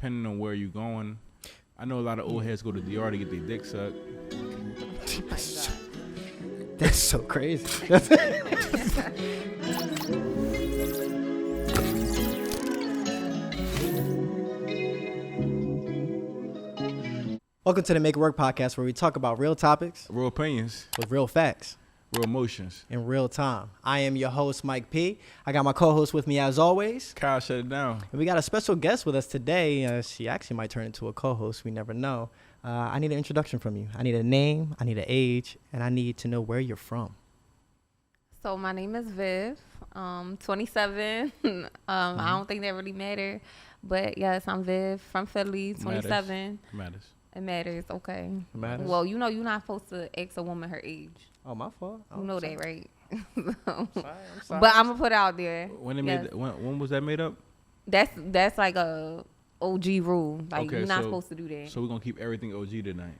depending on where you're going. I know a lot of old heads go to DR to get their dick sucked. Oh my God. That's so crazy. Welcome to the Make It Work podcast, where we talk about real topics Real opinions, with real facts real emotions. in real time. I am your host, Mike P. I got my co-host with me as always. Kyle, shut it down. And we got a special guest with us today. She actually might turn into a co-host. We never know. I need an introduction from you. I need a name, I need an age, and I need to know where you're from. So my name is Viv, 27. I don't think that really matter, but yes, I'm Viv from Philly, 27. Matters. It matters, okay. It matters? Well, you know you're not supposed to ask a woman her age. Oh, my fault. You know that, right? I'm sorry. But I'm gonna put it out there. When they Yes. made when was that made up? That's like a OG rule. Like Okay, you're not so- supposed to do that. So we're gonna keep everything OG tonight.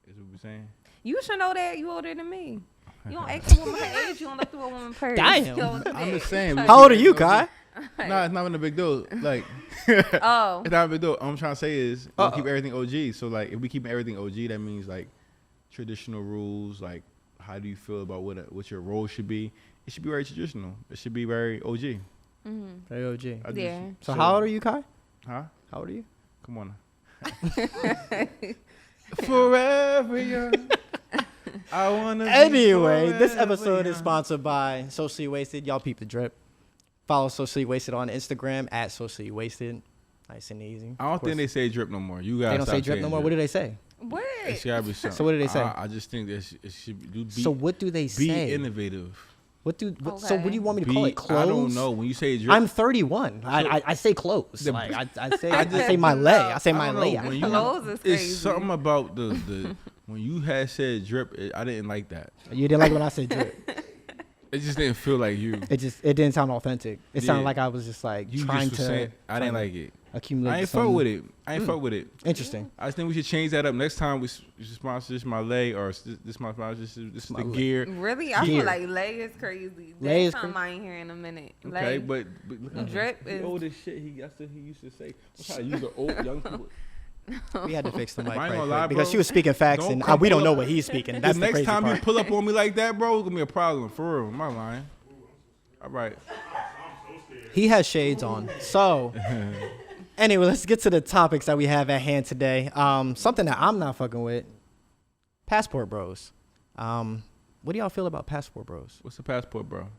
Is what we're saying? You should know that. You older than me. You don't ask a woman her age. You don't look through a woman's purse. Damn. You don't do I'm that. just saying. How old are you, Kai? Nah, it's not even a big deal. Like, Oh. it's not a big deal. All I'm trying to say is we'll Uh-oh. keep everything OG. So like, if we keep everything OG, that means like traditional rules. Like, how do you feel about what your role should be? It should be very traditional. It should be very OG. Mm-hmm. Very OG. I just- Yeah. So how old are you, Kai? Huh? How old are you? Come on. Forever young. I wanna. Anyway, be this forever episode is young. sponsored by Socially Wasted. Y'all peep the drip. Follow Socially Wasted on Instagram at Socially Wasted. Nice and easy. I don't think they say drip no more. You gotta. They don't say stop drip saying no more. What do they say? What? It's gotta be something. So what do they say? I just think that it should be. So what do they Be say? innovative. So what do you want me to call Be, it? Clothes? I don't know. When you say drip, I'm 31. I say clothes. The- Like I say my lay. I say my don't know. layout. When you- Clothes is crazy. It's something about the when you had said drip. I didn't like that. You didn't like when I said drip. It just didn't feel like you. It didn't sound authentic. It sounded Yeah. like I was just like You trying just was to. saying, I didn't trying like it. to accumulate. I ain't some- fuck with it. I ain't fuck with it. Interesting. I just think we should change that up. Next time we should sponsor this my lay or this my sponsor. This is the My gear. Really? I Gear. feel like lay is crazy. Lay is That's something I ain't hear in a minute. Okay, Lay. but look how Drip he is- old as shit. That's what he used to say. I'm trying to use the old young people. We had to fix the mic I ain't right gonna quick lie, because bro. she was speaking facts Don't and come we don't pull know up- what he's speaking. That's The the next crazy time part. you pull up on me like that, bro, it's gonna be a problem for real. Am I lying? All right. He has shades on. So, anyway, let's get to the topics that we have at hand today. Something that I'm not fucking with. Passport bros. What do y'all feel about passport bros? What's the passport, bro?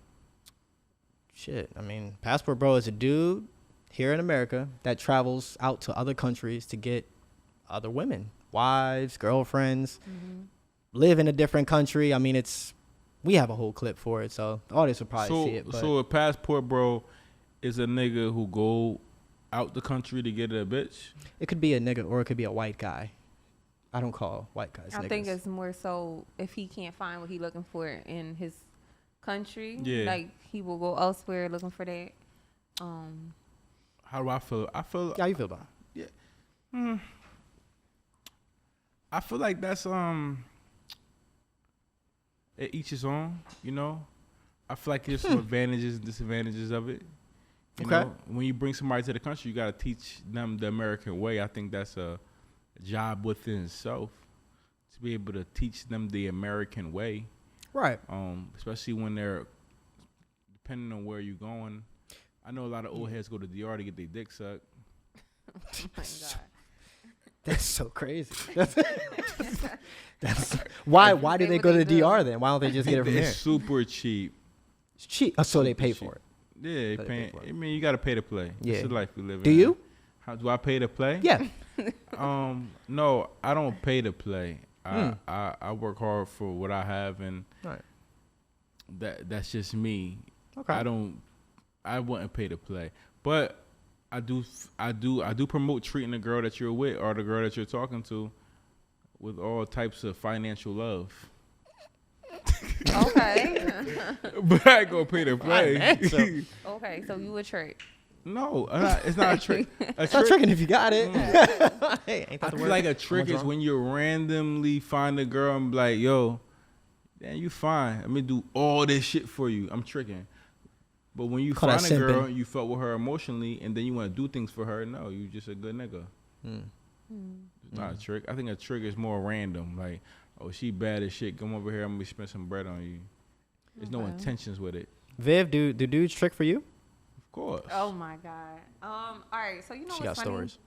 Shit. I mean, passport bro is a dude here in America that travels out to other countries to get other women, wives, girlfriends, live in a different country. I mean, we have a whole clip for it, so the audience will probably see it. But So a passport, bro, is a nigga who go out the country to get a bitch. it could be a nigga or it could be a white guy. I don't call white guys I niggas. think it's more so if he can't find what he's looking for in his country, Yeah. like he will go elsewhere looking for that. How do I feel? I feel. How you feel about it? I feel like that's each his own. You know. I feel like there's some advantages and disadvantages of it. You Okay. know, when you bring somebody to the country, you gotta teach them the American way. I think that's a job within itself to be able to teach them the American way. Right. Especially when they're depending on where you're going. I know a lot of old heads go to DR to get their dick sucked. Oh my God. That's so crazy. That's why do Say they what go to they do. DR then? Why don't they just get it from It's here? super cheap. It's cheap. Oh, so they pay cheap. for it. Yeah, they So they paying. pay for it. I mean, you gotta pay to play. Yeah. It's the life we live in. Do you? How do I pay to play? Yeah. No, I don't pay to play. Hmm. I work hard for what I have, and Right. that's just me. Okay. I wouldn't pay to play, but I do promote treating the girl that you're with or the girl that you're talking to with all types of financial love. Okay. But I ain't gonna pay to play. Financial. Okay, so you a trick. No, it's not a trick. A It's not tricking if you got it. Hey, ain't I that the feel word? like a trick Someone's is when you randomly find a girl and be like, yo, damn, you fine. Let me do all this shit for you. I'm tricking. But when you Call that find a girl, simping. you felt with her emotionally, and then you want to do things for her. No, you just a good nigga. It's not a trick. I think a trick is more random. Like, oh, she bad as shit. Come over here. I'm gonna spend some bread on you. There's no intentions with it. Viv, do dudes trick for you? Of course. Oh my God. All right. So you know She what's got funny? stories.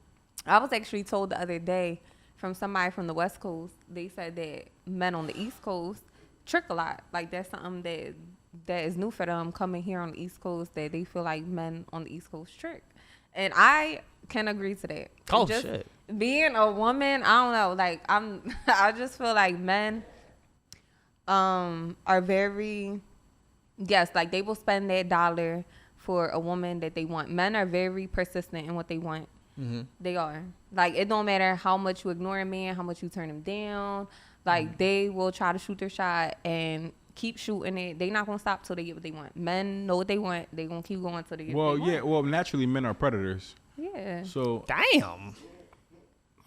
I was actually told the other day from somebody from the West Coast. They said that men on the East Coast trick a lot. Like that's something that is new for them coming here on the East Coast. That they feel like men on the East Coast trick, and I can agree to that. Oh, just shit. Being a woman, I don't know. Like I just feel like men are very, yes, like they will spend that dollar for a woman that they want. Men are very persistent in what they want. They are. Like, it don't matter how much you ignore a man, how much you turn him down. Like, they will try to shoot their shot and keep shooting it. They not going to stop till they get what they want. Men know what they want. They going to keep going till they get what they want. Well, naturally, men are predators. Yeah. So, Damn.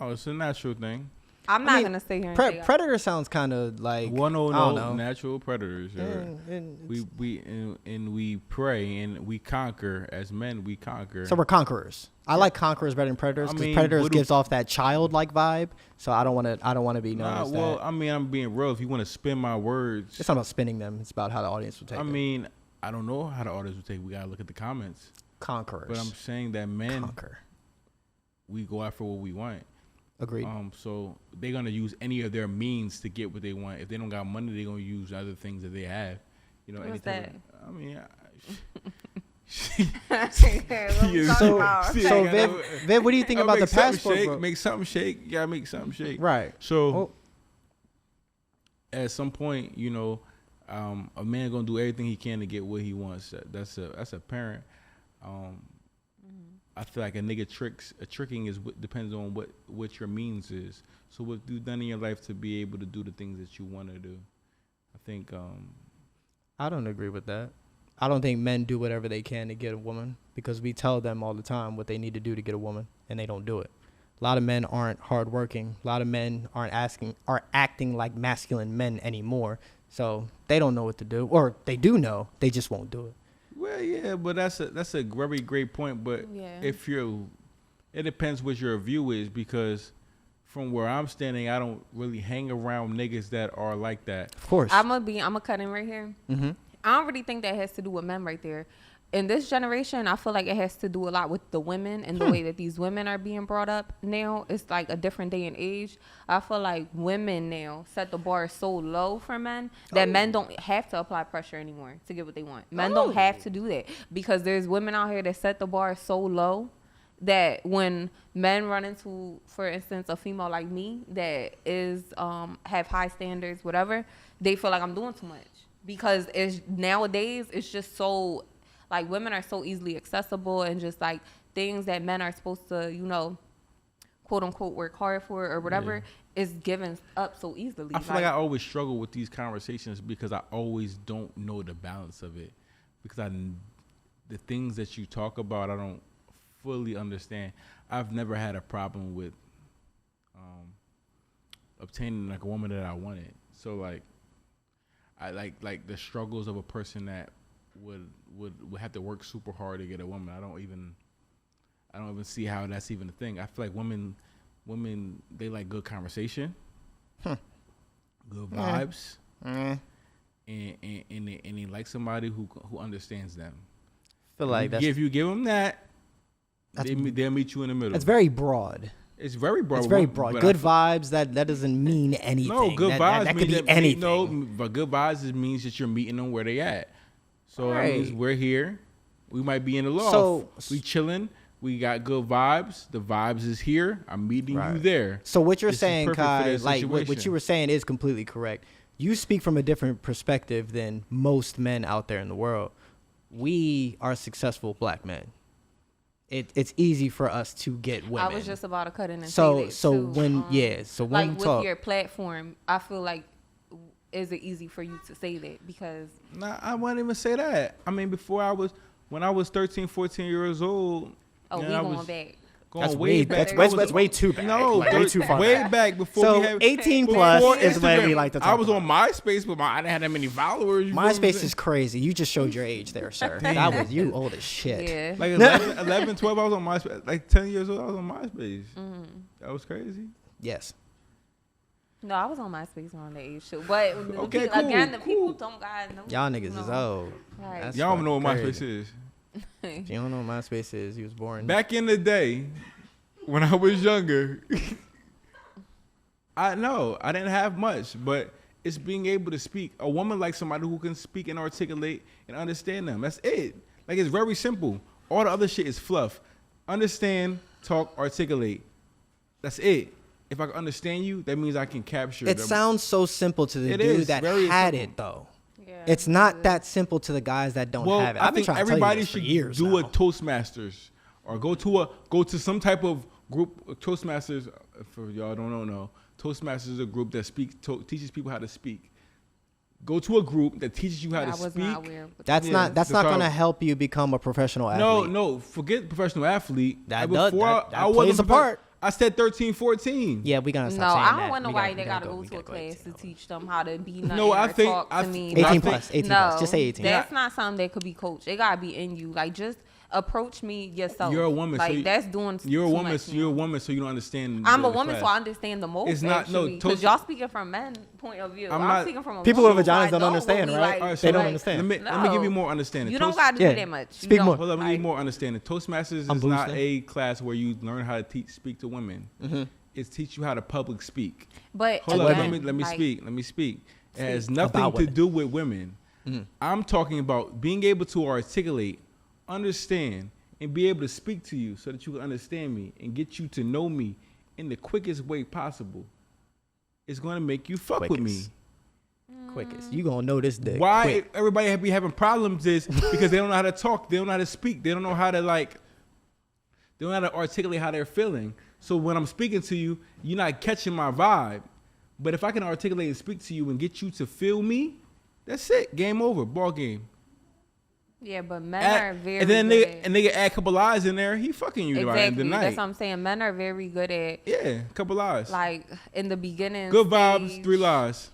it's a natural thing. I'm not going to sit here and say Predator sounds kind of like, One I don't know. natural predators. We prey and we conquer. As men, we conquer. So we're conquerors. I like conquerors better than predators because predators gives off that childlike vibe. So I don't want to be known as that. Well, I mean, I'm being real. If you want to spin my words, It's not about spinning them. It's about how the audience will take it. I mean, I don't know how the audience will take. We gotta look at the comments. Conquerors. But I'm saying that men, Conquer. we go after what we want. Agreed. So they're gonna use any of their means to get what they want. If they don't got money, they're gonna use other things that they have. You know, What's anything. I mean, so Viv, what do you think about the passport? Shake, bro? make something shake. You gotta make something shake. Right. So at some point, you know, a man gonna do everything he can to get what he wants. That's a parent. I feel like tricking is depends on what your means is. So what you've done in your life to be able to do the things that you want to do. I think I don't agree with that. I don't think men do whatever they can to get a woman because we tell them all the time what they need to do to get a woman and they don't do it. A lot of men aren't hardworking. A lot of men are acting like masculine men anymore. So they don't know what to do, or they do know, they just won't do it. Well, yeah, but that's a very great point. But it depends what your view is, because from where I'm standing, I don't really hang around niggas that are like that. Of course. I'm gonna cut in right here. Mm-hmm. I don't really think that has to do with men right there. In this generation, I feel like it has to do a lot with the women and the way that these women are being brought up now. It's like a different day and age. I feel like women now set the bar so low for men that men don't have to apply pressure anymore to get what they want. Men don't have to do that because there's women out here that set the bar so low that when men run into, for instance, a female like me that is have high standards, whatever, they feel like I'm doing too much. Because nowadays it's just so, like, women are so easily accessible, and just like things that men are supposed to, you know, quote unquote work hard for or whatever is given up so easily. I feel like I always struggle with these conversations because I always don't know the balance of it, because the things that you talk about I don't fully understand. I've never had a problem with obtaining like a woman that I wanted. So like I like the struggles of a person that would have to work super hard to get a woman. I don't even see how that's even a thing. I feel like women they like good conversation, good vibes, and they like somebody who understands them. I feel like if you give them that, they'll meet you in the middle. It's very broad. It's very broad. It's very broad. Good vibes, that doesn't mean anything. No, good vibes that could be anything. No, but good vibes means that you're meeting them where they at. So that means we're here. We might be in the loft. So we chilling. We got good vibes. The vibes is here. I'm meeting you there. So what you're This is saying, perfect for Kai, that like what situation. you were saying is completely correct. You speak from a different perspective than most men out there in the world. We are successful black men. It's easy for us to get women. I was just about to cut in and so say that so too. when like we with talk, your platform, I feel like is it easy for you to say that because Nah, I wouldn't even say that. I mean, when I was 13, 14 years old. we I going was, back. Going That's way way back. that's way too back. No, like, way too far way back. back before So we had 18 before plus is when Instagram. we like to talk I was about. on MySpace, but I didn't have that many followers. You know what I'm MySpace saying? is crazy. You just showed your age there, sir. That was you old as shit. Yeah. Like 11, 12, I was on MySpace. Like 10 years old, I was on MySpace. That was crazy. Yes. No, I was on MySpace around the age too. But Okay, the people, again, the cool. people don't got no. Y'all niggas is old. Right. That's Y'all don't know what fucking MySpace crazy. is. If you don't know what MySpace is, he was born. Back in the day, when I was younger, I know I didn't have much, but it's being able to speak. A woman likes somebody who can speak and articulate and understand them. That's it. Like, it's very simple. All the other shit is fluff. Understand, talk, articulate. That's it. If I can understand you, that means I can capture. It sounds so simple to the It dude is that very had simple. it though. Yeah, It's not that simple to the guys that don't Well, have it. I I've been think trying to tell you everybody this for should years do now. a Toastmasters or go to some type of group. Toastmasters, for y'all don't know, Toastmasters is a group that teaches people how to speak. Go to a group that teaches you how I to was speak. not aware of That's Yeah, not that's going how- to help you become a professional athlete. No, forget professional athlete. That Before does- that I wasn't plays a profe- part. I said 13, 14. Yeah, we gonna No, stop saying I that. don't want We nobody we that gotta go- go we to a gotta go class 18. to teach them how to be nothing No, I or think- talk I to think- me. 18 I plus. 18 no, plus. Just say 18. That's not something that could be coached. It gotta be in you. Like, just approach me yourself. You're a woman, Like, so that's doing. You're a too woman. much So you're a now. woman, so you don't understand. I'm the a woman, class. so I understand the most. It's not- no, because toast- y'all speaking from men's point of view. I'm I'm not- speaking from a People with woman, so vaginas I don't know understand, what we right? like. All right, They so don't Like, understand. Let me give you more understanding. You don't gotta do Yeah. that much. Speak You more. don't. Hold on, let me Like, give you more understanding. Toastmasters I'm is not boosting. a class where you learn how to speak to women. It's teach you how to public speak. But Hold on, again, let me like, speak. Let me speak. It has Speak. nothing About to women. do with women. I'm talking about being able to articulate, understand, and be able to speak to you so that you can understand me and get you to know me in the quickest way possible. It's going to make you fuck with me. Quickest. You gonna know this dick. Why quick. everybody be having problems is because they don't know how to talk. They don't know how to speak. They don't know how to they don't know how to articulate how they're feeling. So when I'm speaking to you, you're not catching my vibe. But if I can articulate and speak to you and get you to feel me, that's it. Game over. Ball game. Yeah, but men are very and then good they at, and they can add a couple lies in there. He fucking you by the end of exactly. the That's night. what I'm saying. Men are very good at, Yeah, a couple lies. like, in the beginning. Good vibes, stage, 3 lies.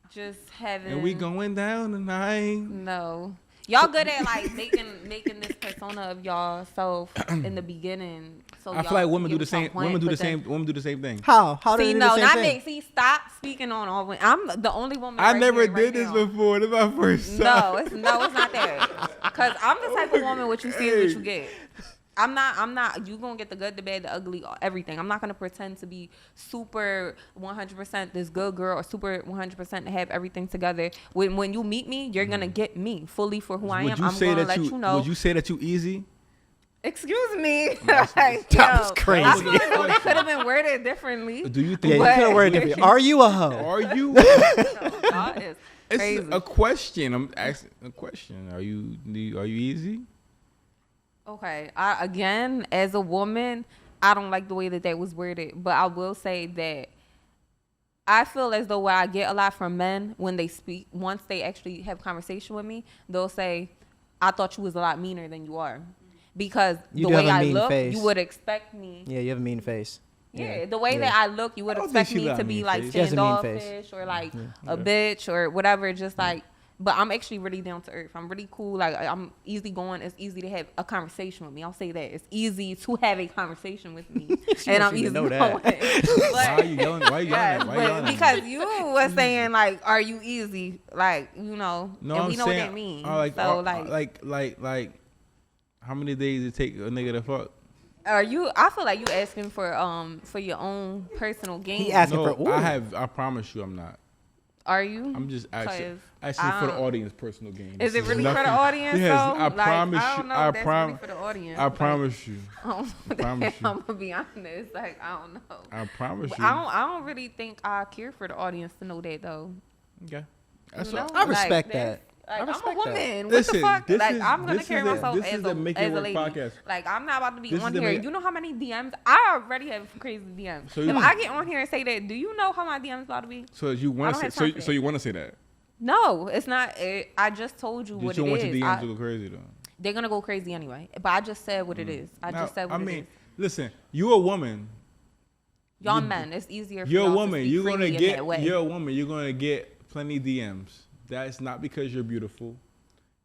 Just having. And we going down tonight. No. Y'all good at, like, making this persona of y'all self in the beginning. So I y'all feel like can women do get the what y'all same. want, Women do the but same. then- Women do the same thing. How? How do See, they do no, the same not thing? me. See, stop speaking on all women. I'm the only woman. I right never here, right did this now. before. This is my first time. No, it's not that. Cause I'm the type of woman. What you see is what you get. I'm not. You gonna get the good, the bad, the ugly, everything. I'm not gonna pretend to be super 100% this good girl or super 100% to have everything together. When you meet me, you're gonna get me fully for who I am. I'm gonna let you know. Would you say that you easy? Excuse me. That's- Like, that was yo, crazy. I feel like it could have been worded differently. Do you Yeah, think? you But- could have worded it differently. Are you a hoe? Are you? Y'all is crazy. It's a question. I'm asking a question. Are you easy? Okay. Again, as a woman, I don't like the way that was worded, but I will say that I feel as though what I get a lot from men when they speak, once they actually have conversation with me, they'll say, "I thought you was a lot meaner than you are," because You the do have way a I mean look, face. you would expect me. Yeah, you have a mean face. Yeah, the way Yeah. that I look, you would I don't think expect she me got to a be mean like face. She has a mean face. standoffish or like a bitch or whatever. Just like, but I'm actually really down to earth. I'm really cool. Like, I'm easy going. It's easy to have a conversation with me. I'll say that it's easy to have a conversation with me, and I'm wants you to easy know going. that. Why are you yelling? Why are you Yes, yelling? Why you but yelling? because you was saying like, "Are you easy?" Like, you know, No, and I'm we know saying, what that means. like, how many days it take a nigga to fuck? are you? I feel like you asking for your own personal gain. He asking No, for. Ooh. I promise you, I'm not. Are you? I'm just asking 'Cause for the I don't- audience personal gain. Is This it really nothing- for the audience? Yes, though? I Like, promise I you. don't know I if that's really for the audience. I Like, promise you. promise you. I'm gonna be honest. Like, I don't know. I promise But you. I don't really think I care for the audience to know that though. Okay. That's You all. know? I respect that's- that. Like, I I'm a respect that. woman. Listen, what the fuck? this Like, is- I'm gonna this carry is a- myself this as is a a Make It as a Work lady. podcast. Like, I'm not about to be This on is the here. Make- You know how many DMs? I already have crazy DMs. So if you- I get on here and say that, do you know how my DMs about to be? So you I want don't to have say? time for So that. you want to say that? No, it's not. I just told you Just what you it don't want is. your DMs to go crazy though. They're gonna go crazy anyway. But I just said what it is. I Now, just said what I it mean, is. Listen, you a woman. Y'all men, it's easier for You're a y'all woman. to speak You're gonna freely in get. that way. You're a woman. You're gonna get plenty DMs. That's not because you're beautiful.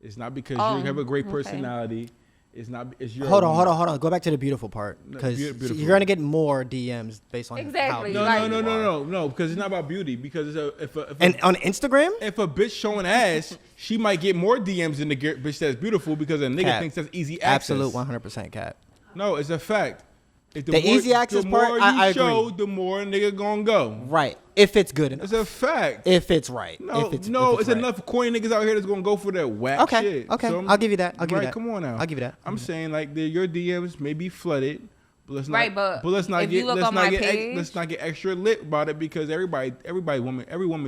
It's not because you have a great personality. It's not. It's your. Hold on. Go back to the beautiful part, because you're gonna get more DMs based on Exactly. how No. Because it's not about beauty. Because if on Instagram, if a bitch showing ass, she might get more DMs than the bitch that's beautiful because a nigga Cap. thinks that's easy access. absolute 100% cap. No, it's a fact. If The easy access the part, more I you show, agree. the more a nigga gonna go. Right. If it's good enough. It's a fact. If it's right. No, if it's it's right. enough corny niggas out here that's gonna go for that whack Okay. shit. Okay. So I'll give you that. Come on now. I'll give you that. I'm saying like your DMs may be flooded, but let's not. Right, but let's not if get you look let's on not my get page- let's not get extra lit about it because every woman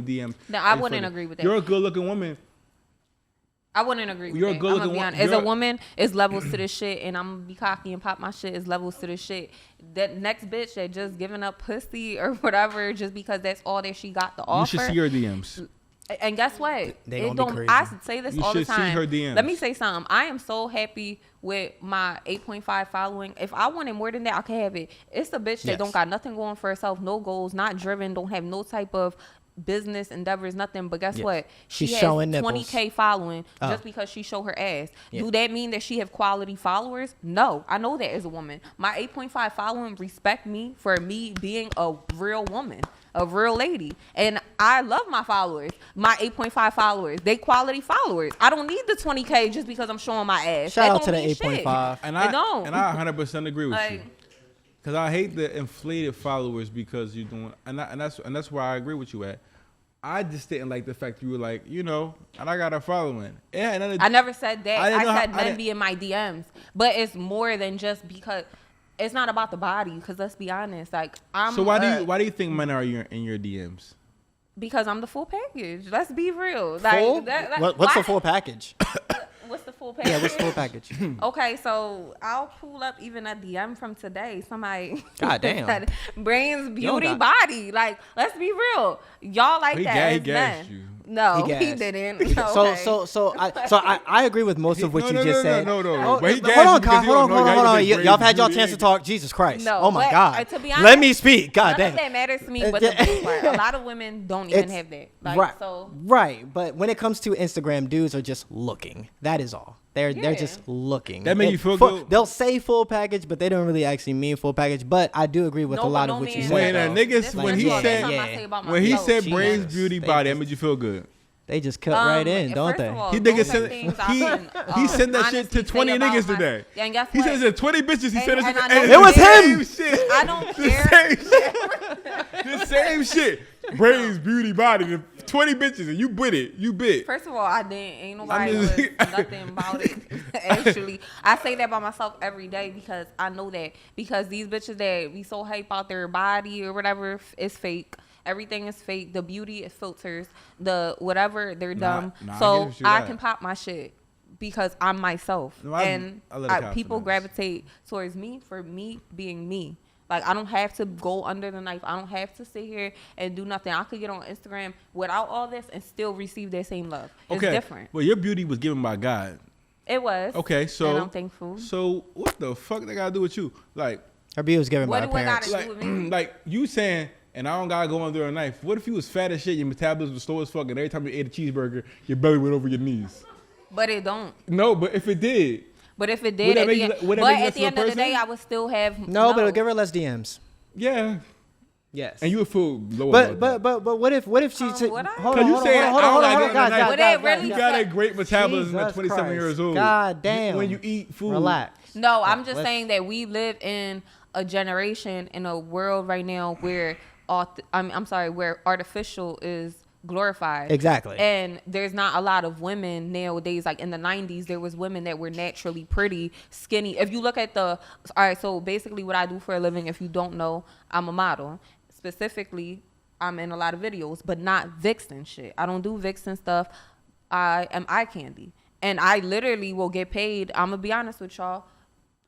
DM. No, I is wouldn't flooded. agree with that. You're a good looking woman. I wouldn't agree with You're a that. good I'm gonna looking be honest. woman. As a You're- woman, it's levels to this shit, and I'm gonna be cocky and pop my shit. It's levels to this shit. That next bitch that just giving up pussy or whatever just because that's all that she got to offer. You should see her DMs. And guess what? They It gonna be don't. crazy. I say this You all the should see time. her DMs. Let me say something. I am so happy with my 8.5 following. If I wanted more than that, I could have it. It's a bitch that Yes. don't got nothing going for herself, no goals, not driven, don't have no type of business endeavors, nothing. But guess Yes. what? She's She has showing nipples. 20K following Oh. just because she show her ass. Yeah. Do that mean that she have quality followers? No, I know that as a woman. My 8.5 following respect me for me being a real woman, a real lady, and I love my followers. My 8.5 followers, they quality followers. I don't need the 20K just because I'm showing my ass. Shout That out don't to the mean shit. 8.5. And It don't. I 100% agree with you. Like, Cause I hate the inflated followers because you're doing, and that's where I agree with you at. I just didn't like the fact you were like, and I got a following. Yeah, and I never said that. I didn't know I said how- I men didn't- be in my DMs, but it's more than just because. It's not about the body. Because let's be honest, like I'm. So why do you think men are in your DMs? Because I'm the full package. Let's be real. Like, Full? What's the why- full package? What's the full package? Yeah, what's the full package? Okay, so I'll pull up even a DM from today. Somebody God damn. said, brains, beauty, got- body. Like, let's be real. Y'all like He that. ga- he as gassed men. you. No, He he gassed. didn't. So Okay. I agree with most of what you just said. No. Oh, But he hold gassed on, you because he don't know hold how you on. make brains Y'all have had y'all beauty. chance to talk. Jesus Christ. No, Oh my but, God. to be Let honest, me speak. God None damn. of that matters to me, but the beauty part. A lot of women don't even have that. Like, right. So Right. But when it comes to Instagram, dudes are just looking. That is all. They're Yeah. just looking. That make And you feel good? They'll say full package, but they don't really actually mean full package. But I do agree with No, a lot but of no what you man- said. When a though. niggas Like, when he yeah, that's said something I yeah. say about when he myself. said Jesus. brains, beauty, They body, that just- made you feel good. They just cut right in, And don't first they? of all, He those nigga are sent things I can, he sent that shit honestly to say 20 about niggas my- today. Yeah, and guess He what? said it's 20 bitches. He said And it's I know It was the him. same shit. I don't The care. same shit. The same shit. Brains, beauty, body. The 20 bitches and you bit it. You bit. First of all, I didn't. Ain't nobody just- was nothing about it. Actually, I say that by myself every day because I know that. Because these bitches that be so hype out their body or whatever is fake. Everything is fake. The beauty is filters. The whatever, they're dumb. nah, I So give you I that. can pop my shit because I'm myself. No, and I let it people confidence. gravitate towards me for me being me. Like, I don't have to go under the knife. I don't have to sit here and do nothing. I could get on Instagram without all this and still receive that same love. It's different. Well, your beauty was given by God. It was. Okay, so And I'm thankful. So what the fuck they gotta do with you? Like, Her beauty was given What by do her I parents. gotta like, do with me? like you saying, and I don't gotta go under a knife. What if you was fat as shit, your metabolism was slow as fuck, and every time you ate a cheeseburger, your belly went over your knees? But it don't. No, but if it did, But if it Would did, that at make the you- end, would that but make you at the less end of of a the day, person? I would still have No, but it'll give her less DMs. yeah, Yes. and you would feel low. But about but what if she would I? hold Cause on, you hold saying, on, hold I on, hold don't on, gotta hold get on on, the guys, knife. Would guys, it really You guys. got a great metabolism at Jesus 27 Christ. years old. God damn. When you eat food, Relax. No, I'm just let's- saying that we live in a generation, in a world right now where, where artificial is glorified. Exactly. And there's not a lot of women nowadays. Like in the 90s, there was women that were naturally pretty, skinny. If you look at all right, so basically what I do for a living, if you don't know, I'm a model. Specifically, I'm in a lot of videos, but not Vixen shit. I don't do Vixen stuff. I am eye candy. And I literally will get paid. I'm going to be honest with y'all.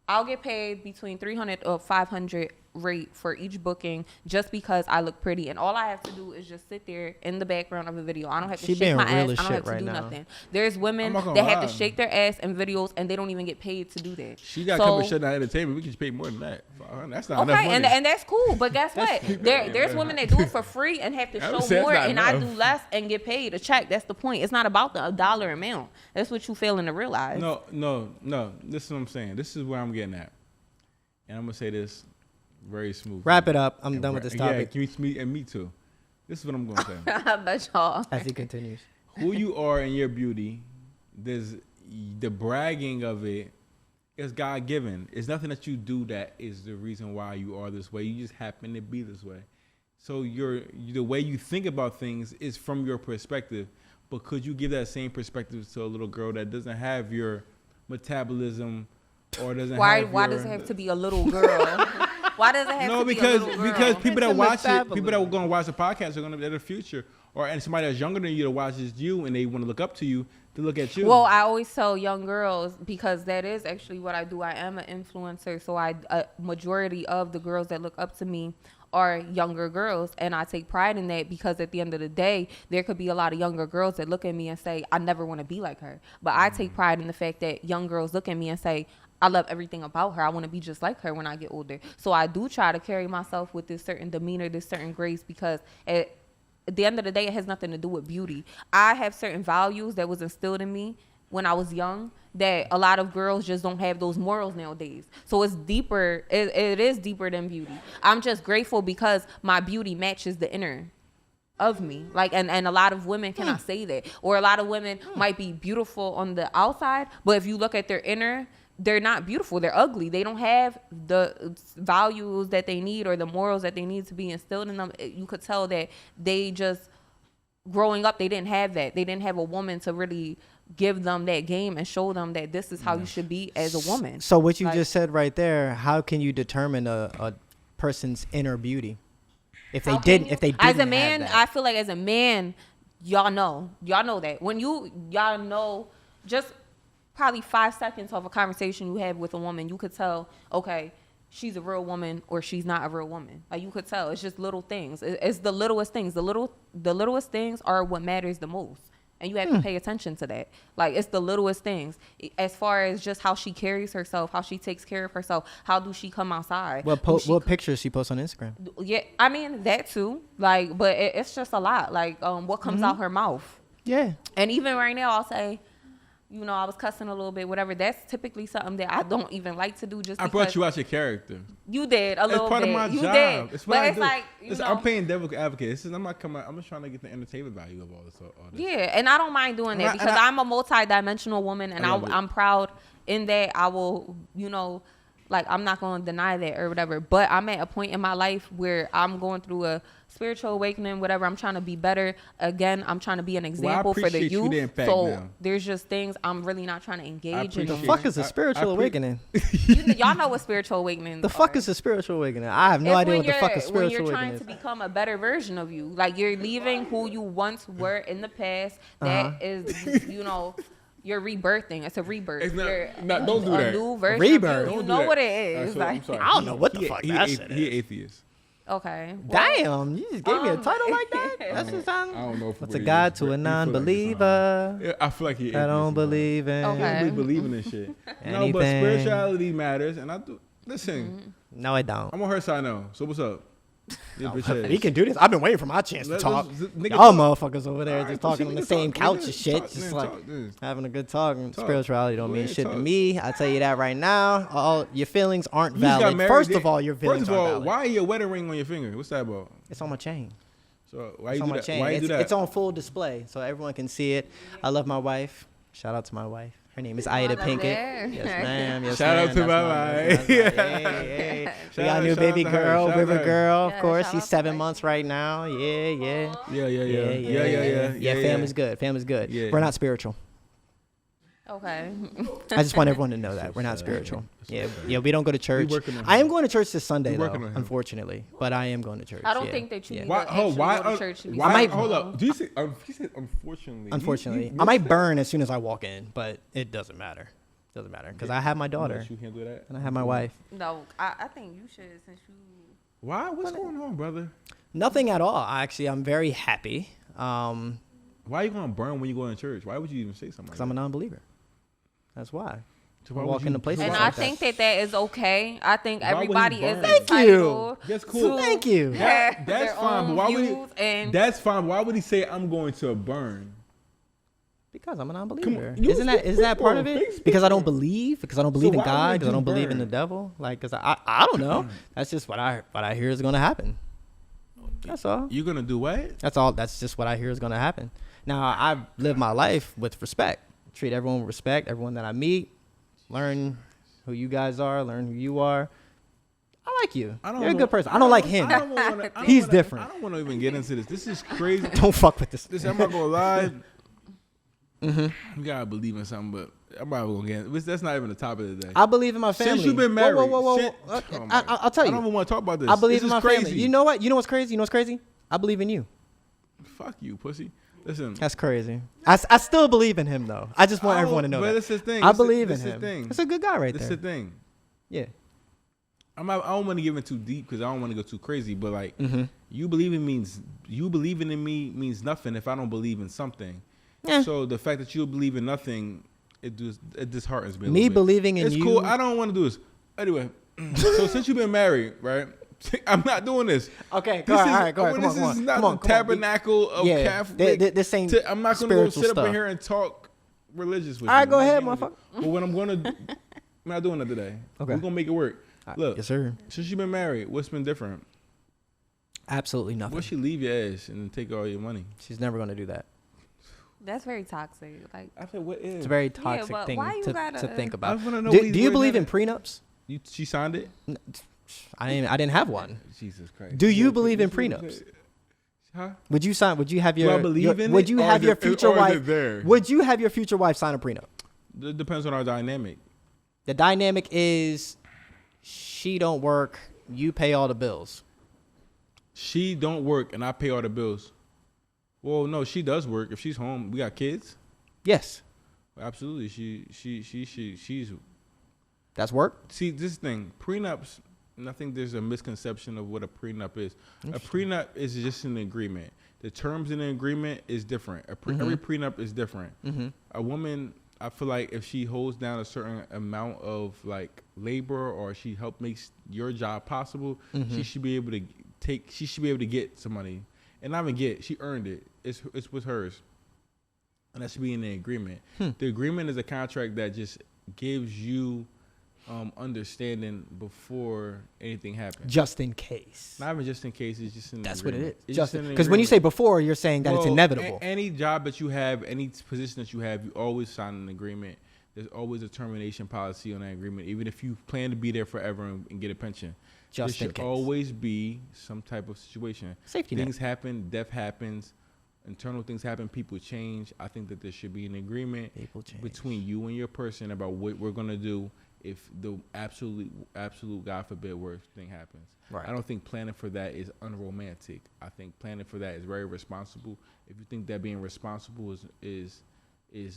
I'll get paid between $300 or $500 rate for each booking just because I look pretty, and all I have to do is just sit there in the background of a video. I don't have to shake my ass. I don't have to do nothing. There's women that have to shake their ass in videos, and they don't even get paid to do that. She got a couple shut down entertainment. We can pay more than that. That's not enough money. And that's cool. But guess what? There's women that do it for free and have to show more, and I do less and get paid a check. That's the point. It's not about the dollar amount. That's what you failing to realize. No. This is what I'm saying. This is where I'm getting at, and I'm gonna say this very smooth. Wrap it up. I'm done with this topic. Yeah, me too. This is what I'm gonna say. I bet y'all. As he continues. Who you are in your beauty, there's the bragging of it is God given. It's nothing that you do that is the reason why you are this way. You just happen to be this way. So the way you think about things is from your perspective. But could you give that same perspective to a little girl that doesn't have your metabolism or doesn't have why does it have to be a little girl? Why does it have to be a little girl? Because people that watch it, people that are going to watch the podcast are going to be in the future, and somebody that's younger than you that watches you and they want to look up to you to look at you. Well, I always tell young girls, because that is actually what I do. I am an influencer, so a majority of the girls that look up to me are younger girls, and I take pride in that because at the end of the day, there could be a lot of younger girls that look at me and say, I never want to be like her. But I take pride in the fact that young girls look at me and say, I love everything about her. I want to be just like her when I get older. So I do try to carry myself with this certain demeanor, this certain grace, because at the end of the day, it has nothing to do with beauty. I have certain values that was instilled in me when I was young that a lot of girls just don't have those morals nowadays. So it's deeper. It is deeper than beauty. I'm just grateful because my beauty matches the inner of me. And a lot of women cannot say that. Or a lot of women might be beautiful on the outside, but if you look at their inner, they're not beautiful. They're ugly. They don't have the values that they need or the morals that they need to be instilled in them. You could tell that they just, growing up, they didn't have that. They didn't have a woman to really give them that game and show them that this is how you should be as a woman. So what you just said right there, how can you determine a person's inner beauty? If they didn't as a man, have that? I feel like as a man, y'all know that when y'all know just probably 5 seconds of a conversation you have with a woman, you could tell, okay, she's a real woman or she's not a real woman. Like, you could tell. It's just little things. It's the littlest things. The littlest things are what matters the most. And you have to pay attention to that. Like, it's the littlest things. As far as just how she carries herself, how she takes care of herself, how do she come outside? What pictures she posts on Instagram? Yeah, I mean, that too. Like, but it's just a lot. Like, what comes out her mouth. Yeah. And even right now, I'll say, I was cussing a little bit, whatever. That's typically something that I don't even like to do. Just I brought you out your character. You did a little bit. It's part of my job. Did. It's what I do. Like, I'm playing devil's advocate. I'm not coming. I'm just trying to get the entertainment value of all this. Yeah, and I don't mind doing that because I'm a multi-dimensional woman, and I'm proud in that. I will, I'm not going to deny that or whatever. But I'm at a point in my life where I'm going through a spiritual awakening, whatever. I'm trying to be better. Again, I'm trying to be an example for the youth. So there's just things I'm really not trying to engage in. The fuck is a spiritual awakening? Y'all know what spiritual awakening The fuck is a spiritual awakening? I have no idea what the fuck a spiritual awakening is. When you're trying to become a better version of you. Like, you're leaving who you once were in the past. That is, you're rebirthing. It's a rebirth. It's not don't do that. A new version Rebirth. of you. You know what it is. I'm sorry. I don't know what the fuck that shit is. He atheist. Okay. Damn, you just gave me a title like that? That's just I don't know. What's a guide to a non-believer? Yeah, I feel like he. I don't believe in. Okay. We believe in this shit. No, but spirituality matters, and I do. Listen. No, I don't. I'm on her side now. So what's up? We can do this. I've been waiting for my chance to talk. Nigga, Y'all motherfuckers over there just talking on the same couch and shit, just like talk. having a good talk. Spirituality don't mean shit to me. I tell you that right now. All your feelings aren't valid. First of all, your feelings aren't valid. Why your wedding ring on your finger? What's that about? It's on my chain. So why you do that? Why you do that? It's on full display, so everyone can see it. I love my wife. Shout out to my wife. Her name is Ida Pinkett. Yes, ma'am. Yes, shout out to my wife. Hey. We got a new baby girl, River Girl. Of course, she's 7 months right now. Yeah. Family's good. Family's good. Yeah. We're not spiritual. Okay. I just want everyone to know that we're not spiritual. Yeah. We don't go to church. I am going to church this Sunday though, unfortunately, but I am going to church. I don't think that you need why go to church. Hold up. Do you say? He said unfortunately. Unfortunately, I might burn as soon as I walk in, but it doesn't matter. Doesn't matter because I have my daughter Unless you handle that. and I have my wife. No, I think you should since you. Why? What's going on, brother? Nothing at all. I'm very happy. Why are you gonna burn when you go to church? Why would you even say something? Because I'm a non-believer. That's why. So why I would walk you into places And like I that. think that is okay. I think Why would he everybody is burn? Thank you. entitled. That's cool. to Thank you. have That's their fine. But own why would views he? and That's fine. Why would he say I'm going to burn? Because I'm a non-believer. You Isn't speak that part of for it? speak Because I don't for. believe. Because I don't believe in why God. would Because I you don't believe in the burn? devil. Like, because I don't know. That's just what I hear is going to happen. That's all. You're gonna do what? That's all. That's just what I hear is going to happen. Now, I live my life with respect. Treat everyone with respect. Everyone that I meet. Learn who you guys are. Learn who you are. I like you. You're a good person. I don't like him. He's different. I don't want to even get into this. This is crazy. Don't fuck with this. I'm not gonna lie. You gotta believe in something, but I'm not gonna get. That's not even the topic of the day. I believe in my family. Since you've been married, Whoa. shit- Okay, oh my- I'll tell I you. don't even want to talk about this. I believe This in is my crazy. family. You know what? You know what's crazy? You know what's crazy? I believe in you. Fuck you, pussy. Listen, That's crazy. I still believe in him though. I just want everyone to know but that. this is the thing. I This is- believe in this is the him. thing. That's a good guy right This is there. the thing. Yeah. I don't want to get in too deep because I don't want to go too crazy. But like, Mm-hmm. you believing in me means nothing if I don't believe in something. Yeah. So the fact that you believe in nothing, it disheartens me. A Me little bit. believing in it's you. cool. I don't want to do this anyway. So since you've been married, right? I'm not doing this. Okay, This all is, right, go ahead. this is not the tabernacle of Yeah, Catholic. this ain't I'm not going to go spiritual sit up stuff. in here and talk religious with All right, you. go I'm not ahead, doing motherfucker. it. But what I'm going to, I'm not doing it today. Okay. We're going to make it work. Look, Yes, sir. since you've been married, what's been different? Absolutely nothing. What she leave your ass and take all your money? She's never gonna do that. that's very toxic. Like I said, what is? It's a very toxic but thing why you to gotta, think I about. want to know. Do you believe in prenups? She signed it. I didn't have one. Jesus Christ. Do you Yeah, believe in what you prenups? say? Huh? Would you sign? Would you have Do your? I believe in would it, you or have is your it- future or is wife? it there? Would you have your future wife sign a prenup? It depends on our dynamic. The dynamic is she don't work, you pay all the bills. She don't work and I pay all the bills. Well, no, she does work. If she's home, we got kids. Yes, Absolutely, she's. that's work. See, this thing, prenups. And I think there's a misconception of what a prenup is. A prenup is just an agreement. The terms in the agreement is different. Every prenup is different. Mm-hmm. A woman, I feel like if she holds down a certain amount of like labor or she help makes your job possible, she should be able to take. She should be able to get some money, and not even get. She earned it. It's with hers, and that should be in the agreement. The agreement is a contract that just gives you understanding before anything happens. Just in case. Not even just in case. It's just in. That's the what it agreement. is. It's Just in the because when you say agreement. before, you're saying that it's Well, inevitable. Any job that you have, any position that you have, you always sign an agreement. There's always a termination policy on that agreement, even if you plan to be there forever and get a pension. Just there in should case. always be some type of situation. Safety net. Things happen, death happens, internal things happen, people change. I think that there should be an agreement People change. between you and your person about what we're gonna do if the absolute God forbid worst thing happens. Right. I don't think planning for that is unromantic. I think planning for that is very responsible. If you think that being responsible is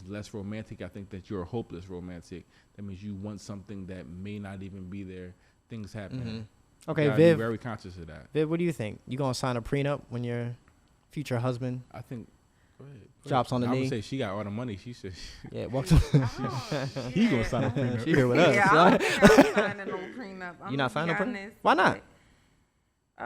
less romantic, I think that you're a hopeless romantic. That means you want something that may not even be there. Things happen. Okay, You gotta Viv. be very conscious of that. Viv, what do you think? You gonna sign a prenup when your future husband I think. Go ahead. drops on the I knee? would say she got all the money. She said Yeah, walk he gonna sign a prenup. She here with us. Yeah, I don't think I'm signing no prenup. You not signing no prenup? honest, Why not? but,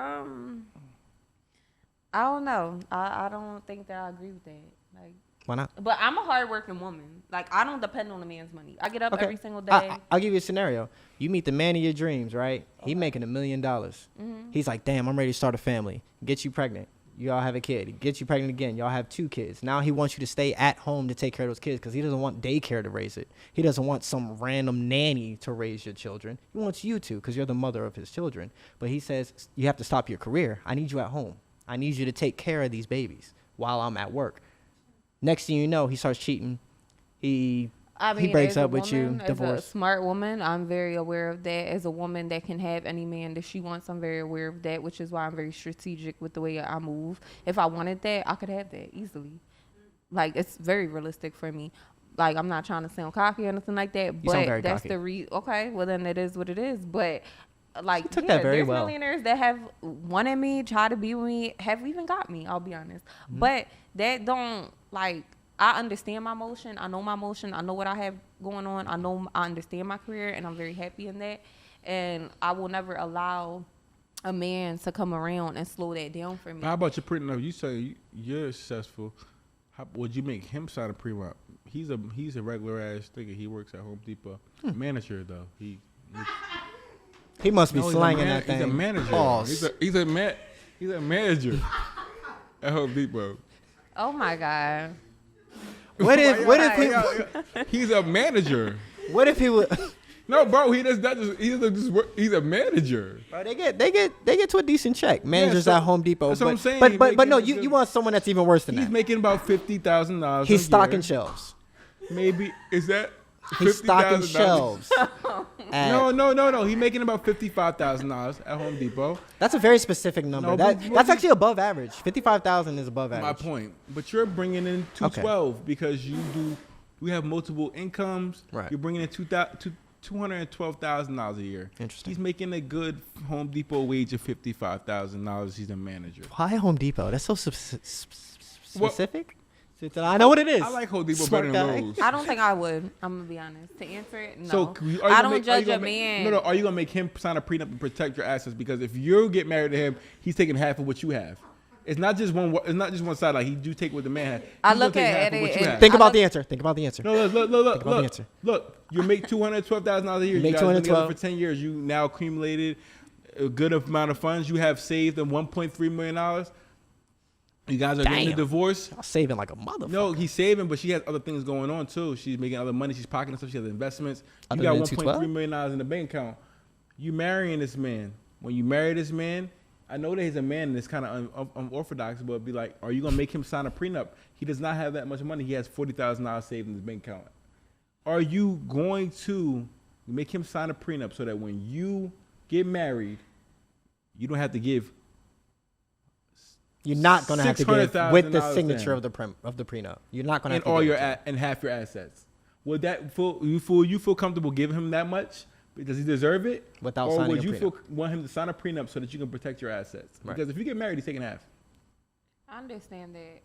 I don't know. I don't think that I agree with that. Like, Why not? but I'm a hardworking woman. Like, I don't depend on a man's money. I get up Okay. every single day. I'll give you a scenario. You meet the man of your dreams, right? He making $1 million. He's like, damn, I'm ready to start a family. Get you pregnant. You all have a kid. He gets you pregnant again. Y'all have 2 kids. Now he wants you to stay at home to take care of those kids because he doesn't want daycare to raise it. He doesn't want some random nanny to raise your children. He wants you to because you're the mother of his children. But he says, you have to stop your career. I need you at home. I need you to take care of these babies while I'm at work. Next thing you know, he starts cheating. He breaks as a up with you, woman, as divorce. a smart woman, I'm very aware of that. As a woman that can have any man that she wants, I'm very aware of that, which is why I'm very strategic with the way I move. If I wanted that, I could have that easily. Like, it's very realistic for me. Like, I'm not trying to sound cocky or nothing like that, You sound very but that's cocky. the okay, well then it is what it is. But like, took that very there's well. millionaires that have wanted me, tried to be with me, have even got me, I'll be honest. But that don't, like, I understand my motion. I know my motion. I know what I have going on. I understand my career, and I'm very happy in that. And I will never allow a man to come around and slow that down for me. How about your prenup? You say you're successful. How would you make him sign a prenup? He's a regular ass nigga. He works at Home Depot. Manager though. He must be no, slanging that thing. He's a manager. Pause. He's a manager at Home Depot. Oh my God. What if He's a manager. what if he would? No, bro, he does not just. He's a manager. Bro, they get to a decent check. Managers so- at Home Depot. that's what I'm saying. But no, He you want someone that's even worse than He's that. making about $50,000. He's a stocking year. shelves. Maybe is that? He's stocking $50,000? shelves. No. He's making about $55,000 at Home Depot. That's a very specific number. No, That's actually above average. 55,000 is above average. My point. But you're bringing in 212 because you have multiple incomes. Right. You're bringing in $212,000 a year. Interesting. He's making a good Home Depot wage of $55,000. He's a manager. Why Home Depot? That's so specific. I know what it is. I like Home Depot Smart better than guy. Lowe's. I don't think I would. I'm gonna be honest. To answer it, no. So I don't judge a man. No. Are you gonna make him sign a prenup to protect your assets? Because if you get married to him, he's taking half of what you have. It's not just one. It's not just one side. Like he do take what the man has. I He's look gonna take at half of it what you and- have. Think I about look- the answer. Think about the answer. No, look. about the answer. Look, you make $212,000 a year. You make guys been together $212,000 for 10 years. You now accumulated a good amount of funds. You have saved them $1.3 million. You guys are getting a Damn. divorce. I'm saving like a motherfucker. No, he's saving, but she has other things going on too. She's making other money. She's pocketing stuff. She has investments. Other You got than $1.3 million in the bank account. You marrying this man. When you marry this man, I know that he's a man that's kind of unorthodox, but be like, are you gonna make him sign a prenup? He does not have that much money. He has $40,000 saved in his bank account. Are you going to make him sign a prenup so that when you get married, you don't have to give? You're not gonna have to give with the $600,000 signature in. of the prenup. You're not gonna have And to all give your it to and half your assets. Would that you feel comfortable giving him that much? Does he deserve it? Without or signing would a you prenup. want him to sign a prenup so that you can protect your assets? Right. Because if you get married, he's taking half. I understand that.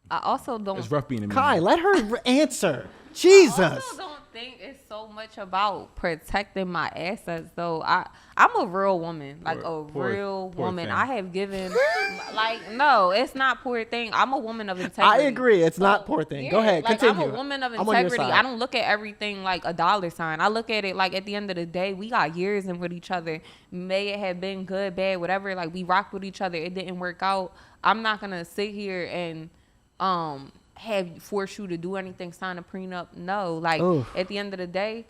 I also don't. It's rough being a man. Kai, let her answer. I Jesus. also don't think it's so much about protecting my assets, though. I'm a real woman, like Poor real woman. thing. I have given, like, no, it's not poor thing. I'm a woman of integrity. I agree. It's not poor thing. Go ahead. Like, Continue. I'm a woman of I'm on your integrity. side. I don't look at everything like a dollar sign. I look at it like at the end of the day, we got years in with each other. May it have been good, bad, whatever. Like, we rocked with each other. It didn't work out. I'm not gonna sit here and force you to do anything, sign a prenup. No, like Oof. at the end of the day,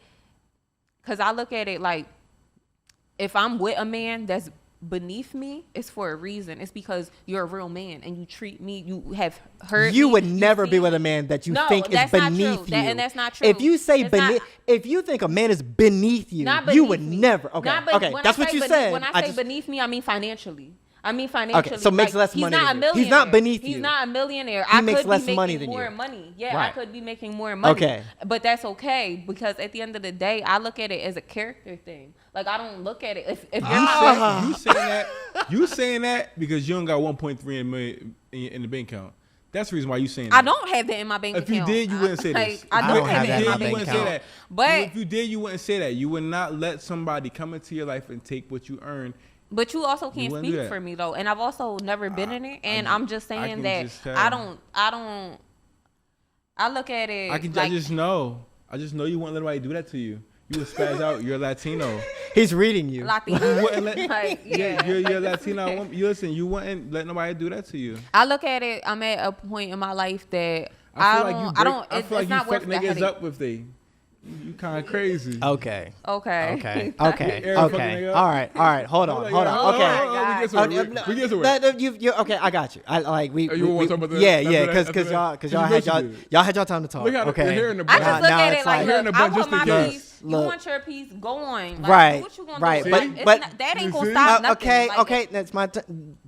because I look at it like if I'm with a man that's beneath me, it's for a reason. It's because you're a real man and you treat me, you have hurt You me, would you never see be with me. a man that you No, think is that's not beneath true. you. And that's not true. If you say It's not- if you think a man is beneath you, Not you beneath would me. never. Okay, Not be- okay, when that's I what say you beneath- said. When I say beneath me, I mean financially. Okay, so makes like, less he's money not than a you. He's millionaire. not beneath you. He's not a millionaire. He I makes could less be making money than more you. money. Yeah, Right. I could be making more money. Okay. But that's okay because at the end of the day, I look at it as a character thing. Like I don't look at it if you're not. You saying that because you don't got 1.3 million in the bank account. That's the reason why you saying that. I don't have that in my bank If you account. did, you wouldn't say this. Like, I don't have that in If my you did, you bank wouldn't say account. that. But If you did, you wouldn't say that. You would not let somebody come into your life and take what you earn. But you also can't wouldn't do speak that. for me though, and I've also never been in it, and I'm just saying can that just tell. I don't. I look at it. I like, just know. I just know you wouldn't let nobody do that to you. You would spaz out. You're Latino. He's reading you. Latino. You wouldn't let. Like, Yeah, yeah. you're Latino woman. You listen. You wouldn't let nobody do that to you. I look at it. I'm at a point in my life that I don't. I feel like It's you not worth fuck the niggas headache. up if they. You kind of crazy. Okay. Okay. Okay. Aaron Okay. fucking Okay. nigga up. All right. All right. Hold on. Hold on. Okay. We get to it. Okay, I got you. I like we. You wanna we- talk about that? Yeah, After yeah, that? because After y'all that? had You y'all had y'all time to talk. Look how the Okay. hair in the I back. just look Nah, at it's it like, like- Hair in look, the I bun want just in my case. piece. You want your piece? Go on. Like, Right. Do what you gonna Right. do. But that ain't gonna stop nothing. Okay. Like, Okay. That's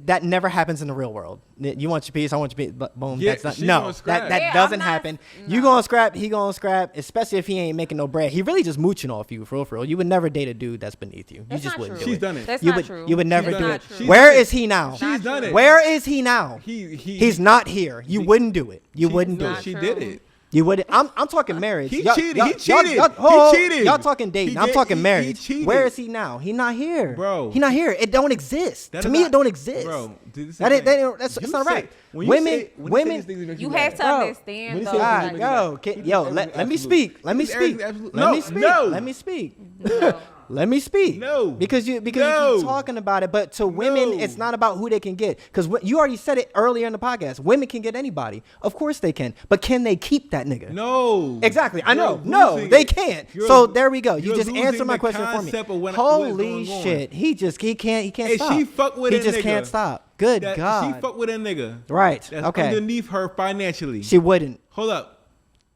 that never happens in the real world. You want your piece? I want your piece. But boom. Yeah, That's not. she No. gonna scrap. That Yeah, doesn't I'm not- happen. no. You gonna scrap. He gonna scrap. Especially if he ain't making no bread. He really just mooching off you for real. You would never date a dude that's beneath you. That's You just not wouldn't true. do She's it. done it. That's You not would. true. You would never That's do not it. true. Where is he now? She's done it. Where is he now? He's not here. You wouldn't do it. You wouldn't do No, not it. she true. did it. You wouldn't. I'm talking marriage. He Y'all- cheated. y'all- He cheated. y'all- He cheated. Y'all talking dating. I'm talking He marriage. cheated. Where is he now? He not here, Bro. He not here. It don't exist. That To is me, not- it don't exist. Bro, dude, That's it's not right. Women. You have to Bro, understand though. God, like, let me speak. Let me speak. Let me speak. No. Let me speak. no. Let me speak. No. Because you keep No. talking about it, but to women, No. it's not about who they can get. Because you already said it earlier in the podcast. Women can get anybody. Of course they can. But can they keep that nigga? No. Exactly. I know. You're No, losing they it. can't. You're- So there we go. You you're just losing answered my the question for me. concept of what is Holy going on. shit. He can't Hey, stop. she fuck with he a just nigga. can't stop. Good God. She fuck with a nigga. Right. That's Okay. underneath her financially. She wouldn't. Hold up.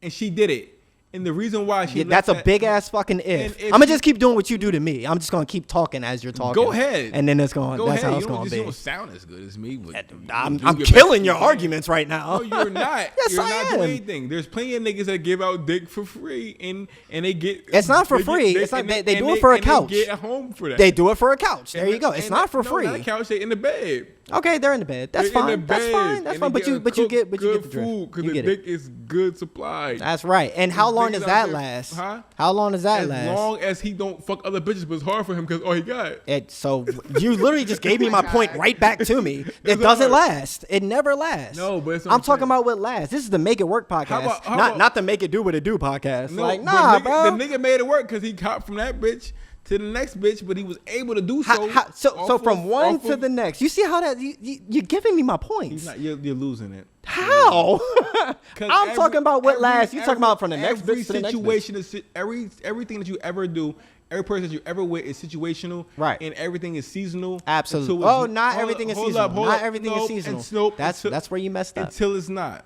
And she did it. And the reason why she Yeah, left that's a that- big ass fucking And if. if I'm gonna she- just keep doing what you do to me. I'm just gonna keep talking as you're talking. Go ahead. And then it's going. Go That's ahead. how it's You don't gonna just be. you don't sound as good as me. But I'm you do your killing best your you can. arguments right now. No, you're not. Yes, you're I not am. doing anything. There's plenty of niggas that give out dick for free, and they get. It's not for they get- free. They, It's not- and they and do it for a and couch. They get a home for that. They do it for a couch. There And you go. the- It's and not for no, free. Not a couch. They in the bed. Okay, they're in the bed. That's They're in fine. the That's bed, fine. That's and fine. they But you cook get the good drift. food because You the get dick it. is good supply. That's right. And how These long niggas does out that there- last? Huh? How long does that As last? long as he don't fuck other bitches, but it's hard for him because all he got. So you literally just gave me my point right back to me. It doesn't last. It never lasts. No, but it's what I'm I'm talking saying. about what lasts. This is the Make It Work podcast, how not about- not the Make It Do What It Do podcast. No, Like, but nah, nigga, bro. The nigga made it work because he copped from that bitch to the next bitch, but he was able to do so. So from one to the next. You see how that you're giving me my points. He's not. You're losing it. How? 'Cause I'm talking about what every- lasts. You talking every- about from the next every bitch to the next bitch. situation is everything that you ever do. Every person that you ever with is situational, Right. And everything is seasonal. Absolutely. until it's- Oh, not hold everything is hold seasonal. up, hold Not up. everything Nope, is seasonal. and nope, That's where you messed up. until it's not.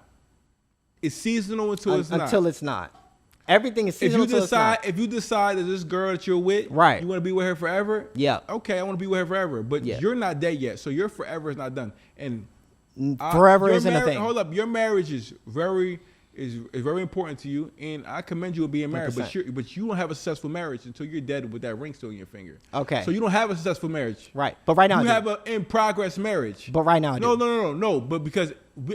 It's seasonal until it's not. Until it's not. Everything is If seasonal you until it's not. decide that this girl that you're with, Right. you want to be with her forever. Yeah. Okay, I want to be with her forever, but Yeah. you're not dead yet, so your forever is not done. And Forever your isn't a thing. Hold up, your marriage is very important to you, and I commend you for being married. 100%. But you don't have a successful marriage until you're dead with that ring still in your finger. Okay. So you don't have a successful marriage. Right. But right now, You I have do. an in progress marriage. But right now, I do. No. But because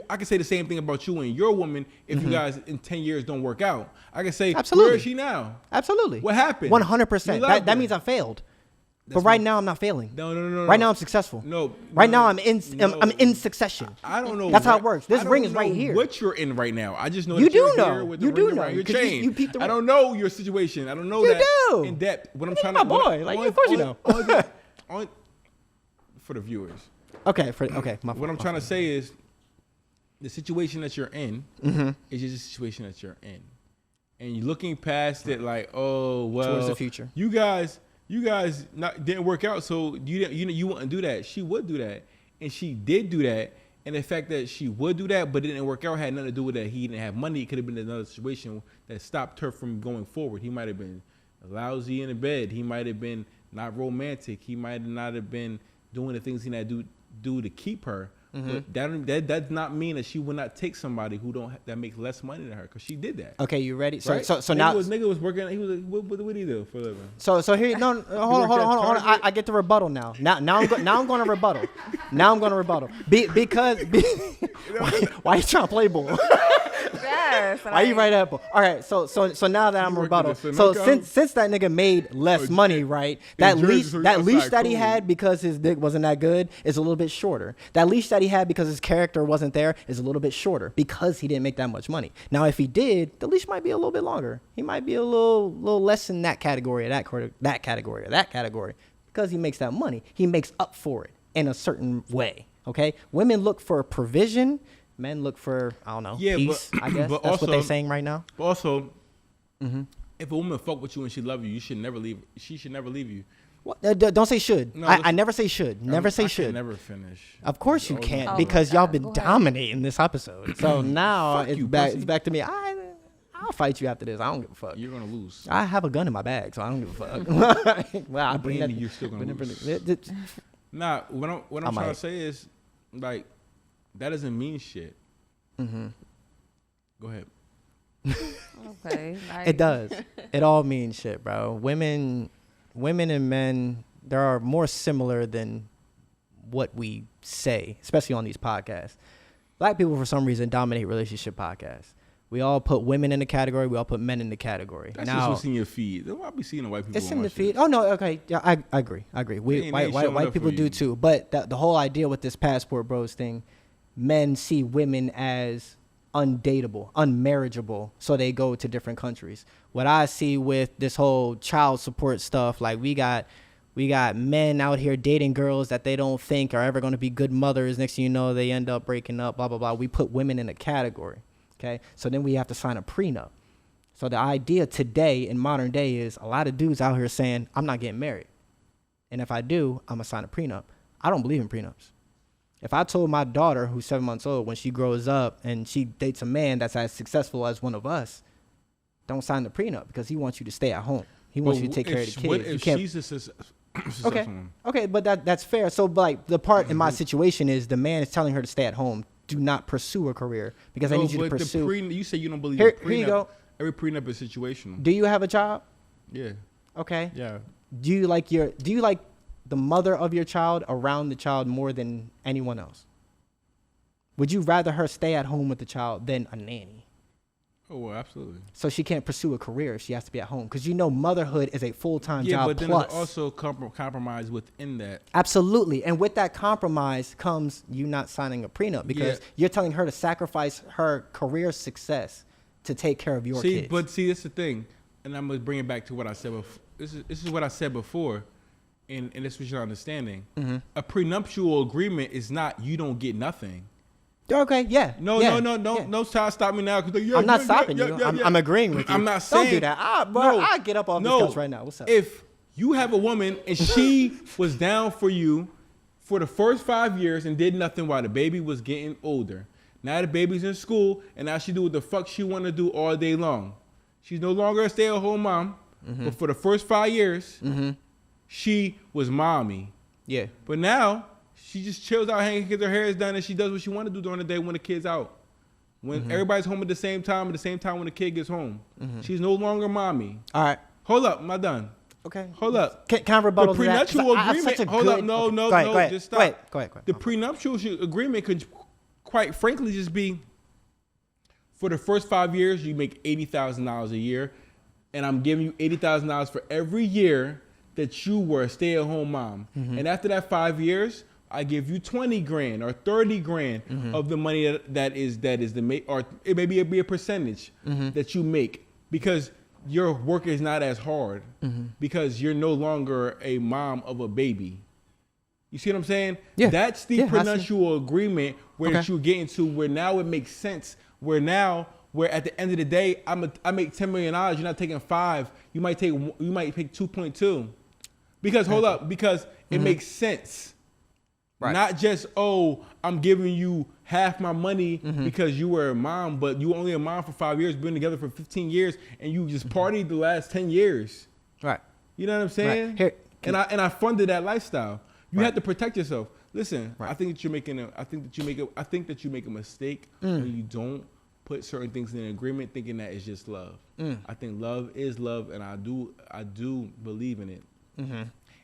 I can say the same thing about you and your woman if you guys in 10 years don't work out. I can say, Absolutely. where is she now? Absolutely. What happened? 100%. You love That her. means I failed. But That's right what- now, I'm not failing. No. Right now, I'm successful. No. Right no, now, I'm in no. succession. I don't know. That's how what- it works. This I don't ring is right know here. What you're in right now? I just know You that you're do here know. with You the do ring know, around your 'cause you chain. peeped the I ring. don't know your situation. I don't know You that do. in depth. What I'm You're trying my to. boy. Like, of course you know. For the viewers. Okay. What I'm trying to say is, the situation that you're in Mm-hmm. is just a situation that you're in, and you're looking past it like, oh well, Towards the future. You guys didn't work out, so you wouldn't do that. She would do that, and she did do that. And the fact that she would do that, but it didn't work out, had nothing to do with that. He didn't have money. It could have been another situation that stopped her from going forward. He might have been lousy in the bed. He might have been not romantic. He might not have been doing the things he had to do to keep her. But that does not mean that she would not take somebody that makes less money than her, because she did that. Okay, you ready? So Right? Nigga was working. He was what did he do for a living? So here, no, hold on. I get the rebuttal now. Now I'm going to rebuttal. Now I'm going to rebuttal. Because why you trying to play ball? Yes. Why you right up? All right, so now that I'm working rebuttal. at the So Sunoco? since that nigga made less money, right? That Jersey, leash so he's that leash outside that he cool. had because his dick wasn't that good is a little bit shorter. That leash that he had because his character wasn't there is a little bit shorter because he didn't make that much money. Now if he did, the leash might be a little bit longer. He might be a little less in that category or that category because he makes that money. He makes up for it in a certain way. Okay, women look for provision. Men look for, I don't know, peace, I guess. but That's what also- they're saying right now. But also, if a woman fuck with you and she love you, she should never leave you. What? Don't say should. No, I listen. never say should. Never say I should. can never finish. Of course you Oh, can't Oh, because my y'all God. been Go ahead. dominating this episode. So now Fuck it's you, back. pussy. It's back to me. I I'll fight you after this. I don't give a fuck. You're gonna lose. I have a gun in my bag, so I don't give a fuck. Well, I bring that. You're still gonna lose. It. Nah, what I'm trying to say is, like, that doesn't mean shit. Mm-hmm. Go ahead. Okay. Like, It does. It all means shit, bro. Women and men, they are more similar than what we say, especially on these podcasts. Black people, for some reason, dominate relationship podcasts. We all put women in the category. We all put men in the category. That's now, just what's in your feed. I'll be seeing the white people. it's on in my the feed. shit. Oh no, okay, yeah, I agree. White people do too. But the whole idea with this passport bros thing, men see women as undateable, unmarriageable, so they go to different countries. What I see with this whole child support stuff, like we got men out here dating girls that they don't think are ever going to be good mothers. Next thing you know, they end up breaking up, blah, blah, blah. We put women in a category, okay? So then we have to sign a prenup. So the idea today in modern day is a lot of dudes out here saying, I'm not getting married. And if I do, I'm going to sign a prenup. I don't believe in prenups. If I told my daughter, who's 7 months old, when she grows up and she dates a man that's as successful as one of us, don't sign the prenup because he wants you to stay at home. He wants you to take care of the kids. What if you can't, she's a successful okay, one? okay, but that's fair. So, like, the part in my situation is the man is telling her to stay at home. Do not pursue a career because I need you to pursue. You say you don't believe Here in prenup. you go. Every prenup is situational. Do you have a job? Yeah. Okay. Yeah. Do you like the mother of your child around the child more than anyone else? Would you rather her stay at home with the child than a nanny? Oh, well, absolutely. So she can't pursue a career. She has to be at home because motherhood is a full-time job. Yeah, but then plus. there's also compromise within that. Absolutely. And with that compromise comes you not signing a prenup because you're telling her to sacrifice her career success to take care of your kids. But see, that's the thing. And I'm going to bring it back to what I said before. This is what I said before, and this was your understanding. Mm-hmm. A prenuptial agreement is not you don't get nothing. Okay, yeah. No, stop me now. I'm not stopping you. I'm agreeing with you. I'm not saying. Don't do that. I'll get up off this couch right now. What's up? If you have a woman and she was down for you for the first 5 years and did nothing while the baby was getting older. Now the baby's in school and now she do what the fuck she want to do all day long. She's no longer a stay-at-home mom. Mm-hmm. But for the first 5 years, mm-hmm. she was mommy. Yeah. But now she just chills out, hanging, gets her hair done, and she does what she want to do during the day when the kid's out. When mm-hmm. everybody's home at the same time when the kid gets home. Mm-hmm. She's no longer mommy. All right. Hold up, am I done? Okay. Hold up. Can I rebuttal the prenuptial agreement? Hold up, no, just stop. Go ahead. The prenuptial agreement could, quite frankly, just be for the first 5 years you make $80,000 a year, and I'm giving you $80,000 for every year that you were a stay-at-home mom. Mm-hmm. And after that 5 years, I give you 20 grand or 30 grand mm-hmm. of the money that is the or it may be a percentage mm-hmm. that you make because your work is not as hard mm-hmm. because you're no longer a mom of a baby. You see what I'm saying? Yeah. That's the prenuptial agreement where you're getting to where now it makes sense. Where at the end of the day, I make $10 million. You're not taking 5. You might take 2.2. Because because it mm-hmm. makes sense. Right. Not just, I'm giving you half my money mm-hmm. because you were a mom, but you were only a mom for 5 years, been together for 15 years, and you just partied the last 10 years. Right. You know what I'm saying? Right. I funded that lifestyle. You have to protect yourself. Listen, right. I think that you make a mistake when you don't put certain things in an agreement thinking that it's just love. I think love is love, and I do believe in it. Mm-hmm.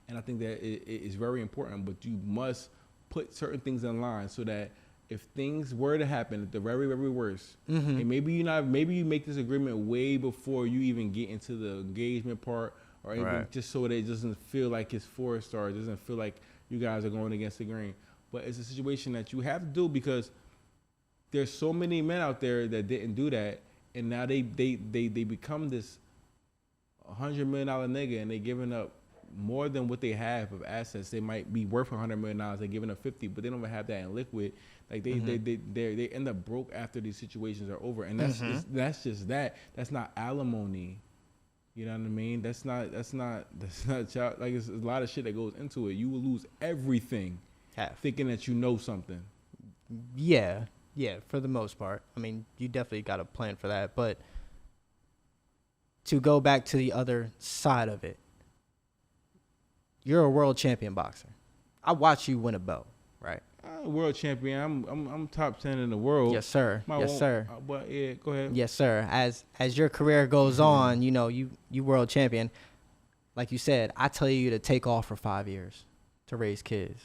And I think that it is very important, but you must put certain things in line so that if things were to happen at the very, very worst, mm-hmm. and maybe you make this agreement way before you even get into the engagement part, or even right. just so that it doesn't feel like it's forced or it doesn't feel like you guys are going against the grain. But it's a situation that you have to do because there's so many men out there that didn't do that, and now they become this $100 million nigga, and they giving up more than what they have of assets. They might be worth $100 million. They're giving up 50, but they don't even have that in liquid. Like they end up broke after these situations are over, and that's mm-hmm. just that. That's not alimony. You know what I mean? That's not child. Like it's a lot of shit that goes into it. You will lose everything thinking that you know something. Yeah, for the most part. I mean, you definitely got a plan for that, but to go back to the other side of it. You're a world champion boxer. I watch you win a belt, right? World champion. I'm top 10 in the world. Yes, sir. Yes, sir. But yeah, go ahead. Yes, sir. As your career goes on, you know, you world champion. Like you said, I tell you to take off for 5 years to raise kids.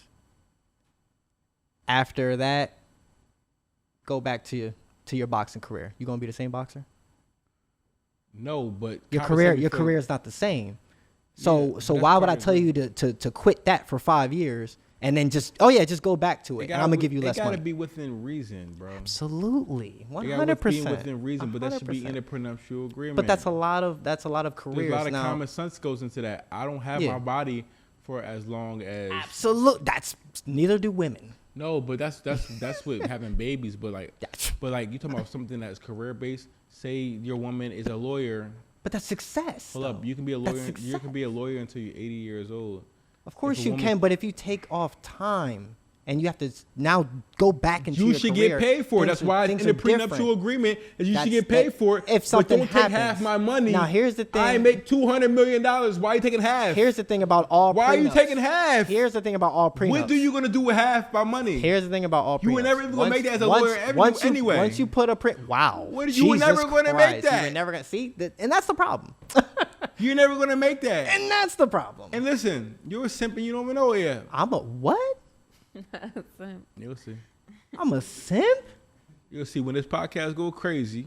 After that, go back to your boxing career. You gonna be the same boxer? No, but Your career is not the same. So why would I tell you to quit that for 5 years and then just go back to it? And I'm gonna give you less money. It gotta be within reason, bro. Absolutely, 100%. Within reason, but that should be in a prenuptial agreement. But that's a lot of careers. There's a lot of now. Common sense goes into that. I don't have my body for as long as. Absolutely, neither do women. No, but that's with having babies. But like you talking about something that's career based. Say your woman is a lawyer. But that's success. Hold up, you can be a lawyer. You can be a lawyer until you're 80 years old. Of course you can, but if you take off time and you have to now go back into your career, you should get paid for it. That's why in the prenuptial agreement is you should get paid for it. If something but don't happens, take half my money. Now here's the thing: I make $200 million. Why are you taking half? Here's the thing about all. Why are you taking half? Here's the thing about all prenups. What are you gonna do with half my money? Here's the thing about all prenups. You were never even gonna make that as a lawyer anyway. Once you put a You were never gonna make that. You were never gonna see, and that's the problem. You're never gonna make that, and that's the problem. And listen, you're a simp and you don't even know it yet. I'm a what? You'll see. I'm a simp. You'll see when this podcast go crazy.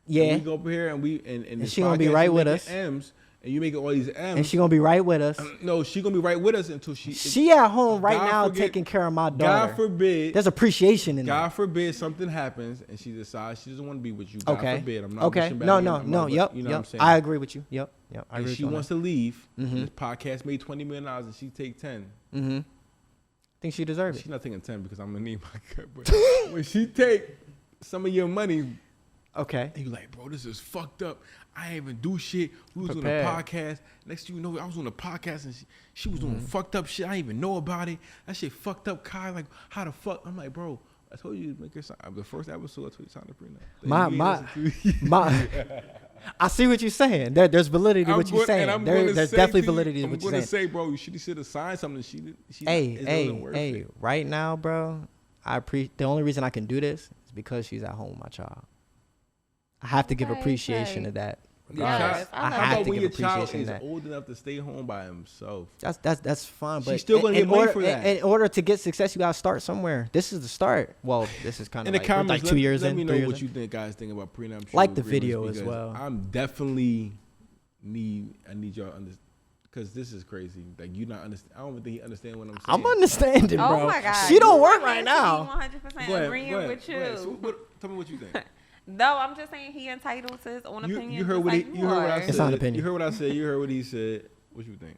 Yeah, we go up here and she gonna be right with us. M's, and you make all these M's, and she gonna be right with us. No, she gonna be right with us until she at home right now taking care of my daughter. God forbid. There's appreciation in that. God forbid something happens and she decides she doesn't want to be with you. God forbid. I'm not okay. No. Yep. You know what I'm saying? I agree with you. Yep. I agree and she wants to leave. Mm-hmm. This podcast made $20 million and she take 10. Mm-hmm. Think she deserves it. She's not taking 10 because I'm gonna need my cut. But when she take some of your money, okay, and you like, bro, this is fucked up. I ain't even do shit. We was on a podcast. Next thing you know, I was on a podcast and she was doing fucked up shit. I didn't even know about it. That shit fucked up, Kai. Like, how the fuck? I'm like, bro, I told you to make her sign. The first episode, I told you to sign the prenup. I see what you're saying. There's validity to what you're saying. There's definitely validity to what you're saying. I'm going to say, bro, you should have signed something. Hey, right now, bro, the only reason I can do this is because she's at home with my child. I have to give appreciation to that. Yes, I have to when give your child appreciation is to that. old enough to stay home by himself. That's fun, but she's still gonna get money for that. In order to get success, you gotta start somewhere. This is the start. Well, this is kind of like, comments, like 2 years in. Let me know what you guys think about prenup. Like the video as well. I'm definitely I need y'all understand. Because this is crazy. Like, you not understand. I don't even think he understand what I'm saying. I'm understanding, bro. Oh my God. She don't work right now. 100% agreeing with you. So tell me what you think. No, I'm just saying he entitled to his own opinion. You heard what I said. It's not an opinion. You heard what I said. You heard what he said. What you think?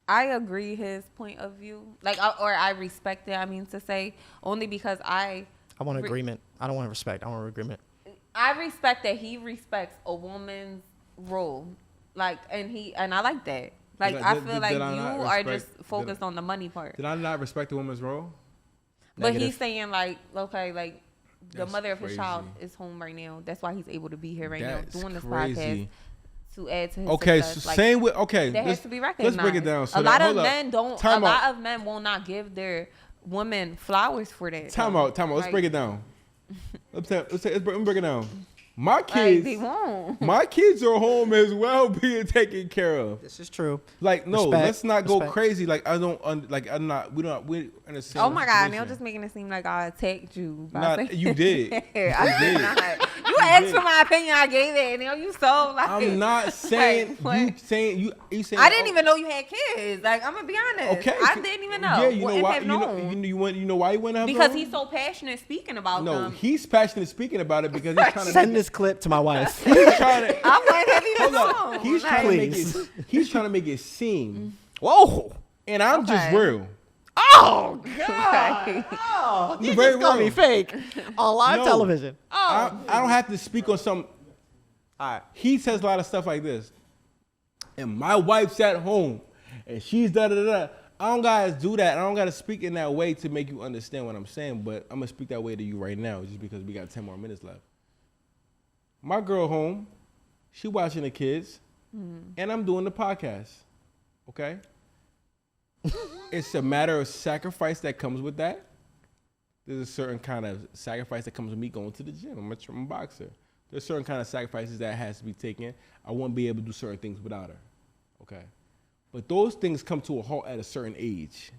I agree his point of view. Like, or I respect it, I mean to say. Only because I want agreement. I don't want respect. I want agreement. I respect that he respects a woman's role. Like, and I like that. Like, I feel like you are just focused on the money part. Did I not respect a woman's role? But he's saying, like, okay, like, the mother of his child is home right now. That's why he's able to be here right now doing this podcast to add to his success. So same with that has to be recognized. Let's break it down. So a lot of men will not give their women flowers for that. Time out. Let's break it down. Let's break it down. My kids, they won't. My kids are home as well, being taken care of. This is true. Like, no, let's not go crazy. Like, we're in the same. Oh my God, now just making it seem like I attacked you. You did. I did not. You asked for my opinion, I gave it, and now you so like. I'm not saying you saying. I didn't even know you had kids. Like, I'm gonna be honest. Okay, I didn't even know. Yeah, you know why? You know why you went up? Because he's so passionate speaking about them. No, he's passionate speaking about it because he's trying to send this clip to my wife. He's trying to. I might have even known. He's trying to make it seem. Whoa, and I'm just real. Oh God! Oh, you just call me fake on live television. I don't have to speak on some. All right. He says a lot of stuff like this, and my wife's at home, and she's da da da. I don't gotta do that. I don't gotta speak in that way to make you understand what I'm saying. But I'm gonna speak that way to you right now, just because we got 10 more minutes left. My girl home, She watching the kids, and I'm doing the podcast. Okay? It's a matter of sacrifice that comes with that. There's a certain kind of sacrifice that comes with me going to the gym. I'm a boxer. There's certain kind of sacrifices that has to be taken. I won't be able to do certain things without her. Okay? But those things come to a halt at a certain age.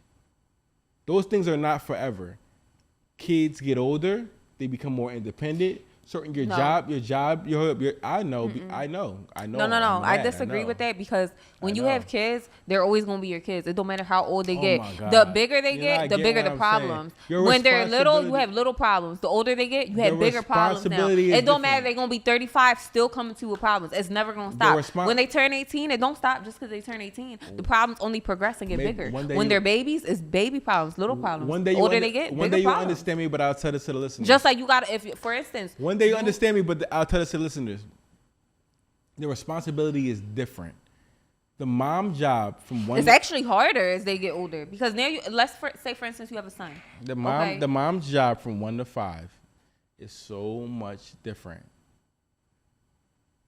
Those things are not forever. Kids get older, they become more independent. Your job, I know. No. I disagree with that because when you have kids, they're always going to be your kids. It don't matter how old they get. The bigger they get, the bigger the problems. When they're little, you have little problems. The older they get, you have bigger problems now. It don't matter. They're going to be 35, still coming to you with problems. It's never going to stop. When they turn 18, it don't stop just because they turn 18. The problems only progress and get bigger. When they're babies, it's baby problems, little problems. One day the older they get, one day you understand me, but I'll tell this to the listeners. Just like you got to, if for instance, one day you understand me, but I'll tell this to the listeners. The responsibility is different. The mom job from one. It's actually harder as they get older because now say for instance you have a son. The mom's job from 1 to 5 is so much different.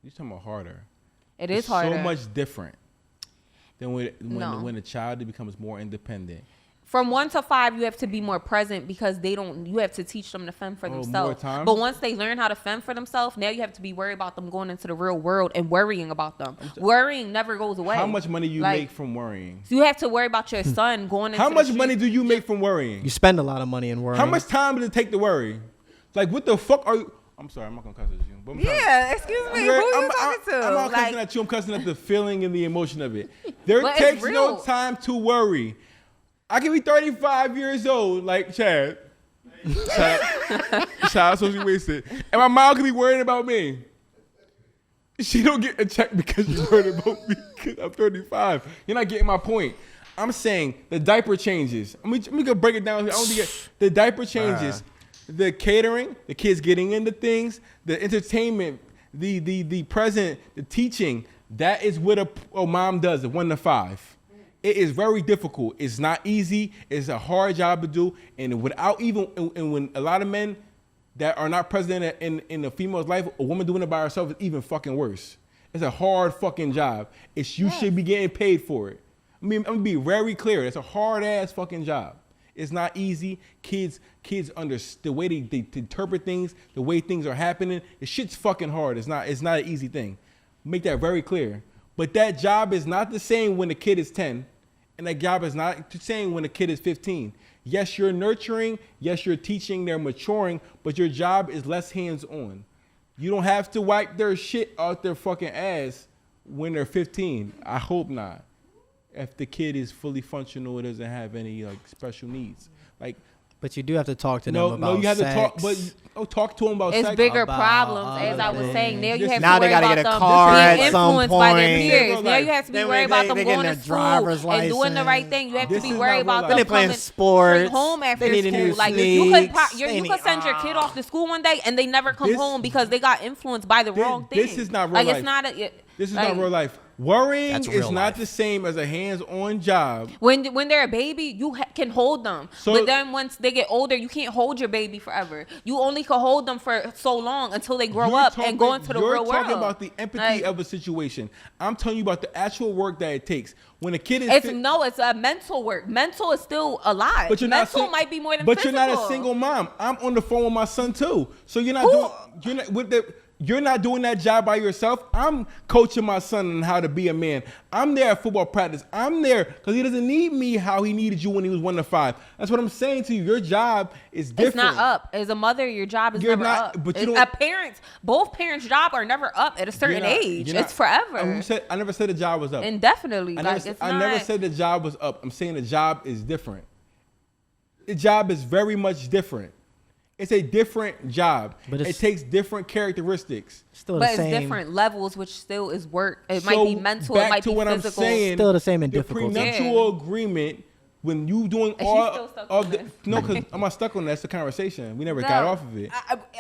You're talking about harder. It's harder. So much different than when a child becomes more independent. From 1 to 5, you have to be more present because you have to teach them to fend for themselves. But once they learn how to fend for themselves, now you have to be worried about them going into the real world and worrying about them. Worrying never goes away. How much money you make from worrying? So you have to worry about your son going into How much money do you make from worrying? You spend a lot of money in worrying. How much time does it take to worry? Like, what the fuck are you? I'm sorry, I'm not going to cuss at you. Yeah, excuse me. Who are you talking to? I'm not cussing at you. I'm cussing at the feeling and the emotion of it. There takes no time to worry. I can be 35 years old, like Chad. Chad, so she wasted. And my mom can be worrying about me. She don't get a check because she's worried about me because I'm 35. You're not getting my point. I'm saying the diaper changes. Let me go break it down. The diaper changes. The catering, the kids getting into things, the entertainment, the present, the teaching. That is what a mom does at 1 to 5. It is very difficult. It's not easy. It's a hard job to do. And when a lot of men that are not present in a female's life, a woman doing it by herself is even fucking worse. It's a hard fucking job. You should be getting paid for it. I mean, I'm gonna be very clear. It's a hard ass fucking job. It's not easy. Kids understand the way they interpret things, the way things are happening. The shit's fucking hard. It's not an easy thing. Make that very clear. But that job is not the same when the kid is 10, and that job is not the same when the kid is 15. Yes, you're nurturing. Yes, you're teaching. They're maturing, but your job is less hands-on. You don't have to wipe their shit out their fucking ass when they're 15. I hope not. If the kid is fully functional, it doesn't have any special needs. But you do have to talk to them about sex. No, you have to talk. But talk to them about sex. It's bigger problems, as I was saying. Now you have to worry about them being influenced by their peers. Now you have to be worried about them going to school and doing the right thing. You have to be worried about them playing sports, home after school. Like you could send your kid off to school one day and they never come home because they got influenced by the wrong thing. This is not real life. This is not real life. Worrying is not the same as a hands-on job. When they're a baby, you can hold them. But then once they get older, you can't hold your baby forever. You only can hold them for so long until they grow up and go into the real world. You're talking about the empathy of a situation. I'm telling you about the actual work that it takes. When a kid is... It's a mental work. Mental is still a lot. But mental might be more than physical. But you're not a single mom. I'm on the phone with my son too. So you're not You're not doing that job by yourself. I'm coaching my son on how to be a man. I'm there at football practice. I'm there because he doesn't need me how he needed you when he was 1 to 5. That's what I'm saying to you. Your job is different. It's not up. As a mother, your job is never up. But both parents' job are never up at a certain age. It's forever. I never said the job was up. Indefinitely. I never said the job was up. I'm saying the job is different. The job is very much different. It's a different job. But it takes different characteristics. It's different levels, which still is work. It might be mental. It might be physical. I'm saying, still the same in difficulty. The prenuptial agreement, when you doing because I'm not stuck on that. That's the conversation. We never got off of it.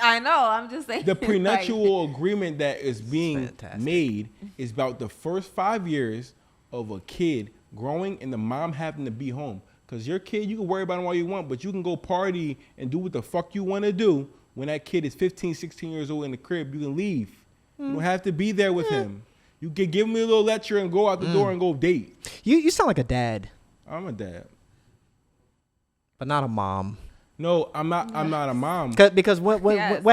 I know. I'm just saying. The prenuptial agreement that is being made is about the first 5 years of a kid growing and the mom having to be home. Because your kid, you can worry about him all you want, but you can go party and do what the fuck you want to do. When that kid is 15, 16 years old in the crib, you can leave. You don't have to be there with him. You can give me a little lecture and go out the door and go date. You sound like a dad. I'm a dad. But not a mom. No, I'm not a mom. Because what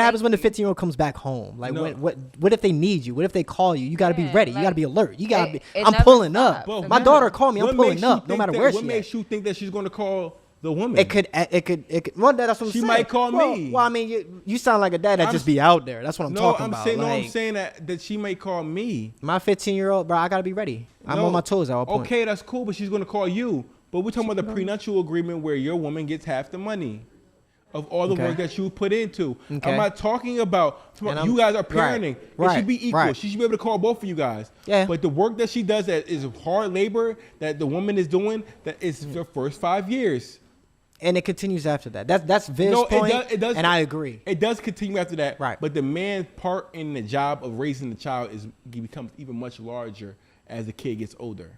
happens when the 15-year-old comes back home? Like, No. what if they need you? What if they call you? You got to be ready. You got to be alert. You got to be. I'm never pulling stops. up. But My daughter called me. I'm what pulling makes you up, no think matter that- where What she makes at. you think that she's going to call the woman? It could. Well, that's what I'm She saying. might call me. Well, I mean, you sound like a dad that I'm- just be out there. That's what I'm talking about. I'm Like, saying that she may call me. my 15-year-old, bro, I gotta be ready. I'm No. on my toes at all point. Okay, that's cool, but she's going to call you. But we're talking about the prenuptial agreement where your woman gets half the money of all the Okay. work that you put into. Okay. I'm not talking about And you guys are parenting. right, It right, should be equal. right. She should be able to call both of you guys. Yeah. But the work that she does that is hard labor that the woman is doing, that is the first 5 years. And it continues after that. That's Viv's No, point, it does, and I agree. It does continue after that. Right. But the man's part in the job of raising the child becomes even much larger as the kid gets older.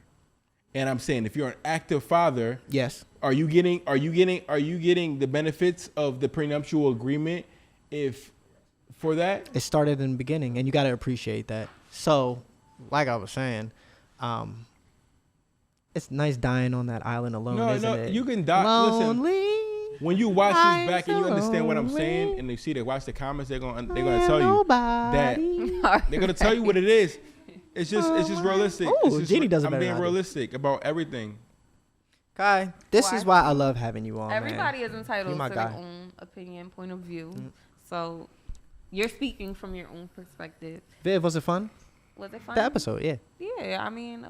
And I'm saying, if you're an active father, Yes. are you getting the benefits of the prenuptial agreement for that? It started in the beginning, and you gotta appreciate that. So, like I was saying, it's nice dying on that island alone, isn't it? You can die. Lonely. Listen, when you watch I'm this back and you so understand what I'm lonely. saying, and they watch the comments, they're gonna tell you that Nobody. they're gonna tell you what it is. It's just realistic. Ooh, It's just Jeannie does it I'm better being than I do. realistic about everything. Kai, this Why? is why I love having you on. Everybody man. is entitled my to guy. their own opinion, point of view. So you're speaking from your own perspective. Viv, was it fun? Was it fun? The episode, yeah. Yeah, I mean,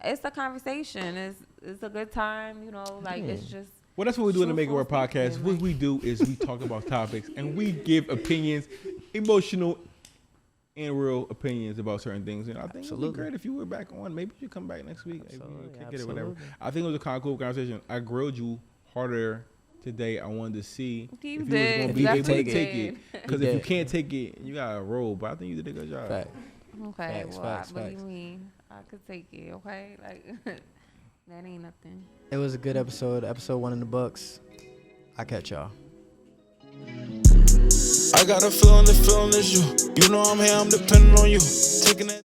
it's a conversation. It's a good time, you know. Like it's just. Well, that's what we do in the Make It Truthful Work podcast. speaking, What like- we do is we talk about topics and we give opinions, emotional and real opinions about certain things. And I think it would Absolutely. be great if you were back on. Maybe you should come back next week. Maybe Absolutely, we'll kick it or whatever. absolutely. I think it was a kind of cool conversation. I grilled you harder today. I wanted to see You if did. you was going to be able to definitely take did. it. Because You if you did. can't take it, you got to roll. But I think you did a good job. Fact. Okay, Facts, well, facts, what do you facts. mean? I could take it, okay? Like, that ain't nothing. It was a good episode. Episode 1 in the books. I catch y'all. I got a feeling, the feeling is you. You know I'm here, I'm depending on you. Taking that.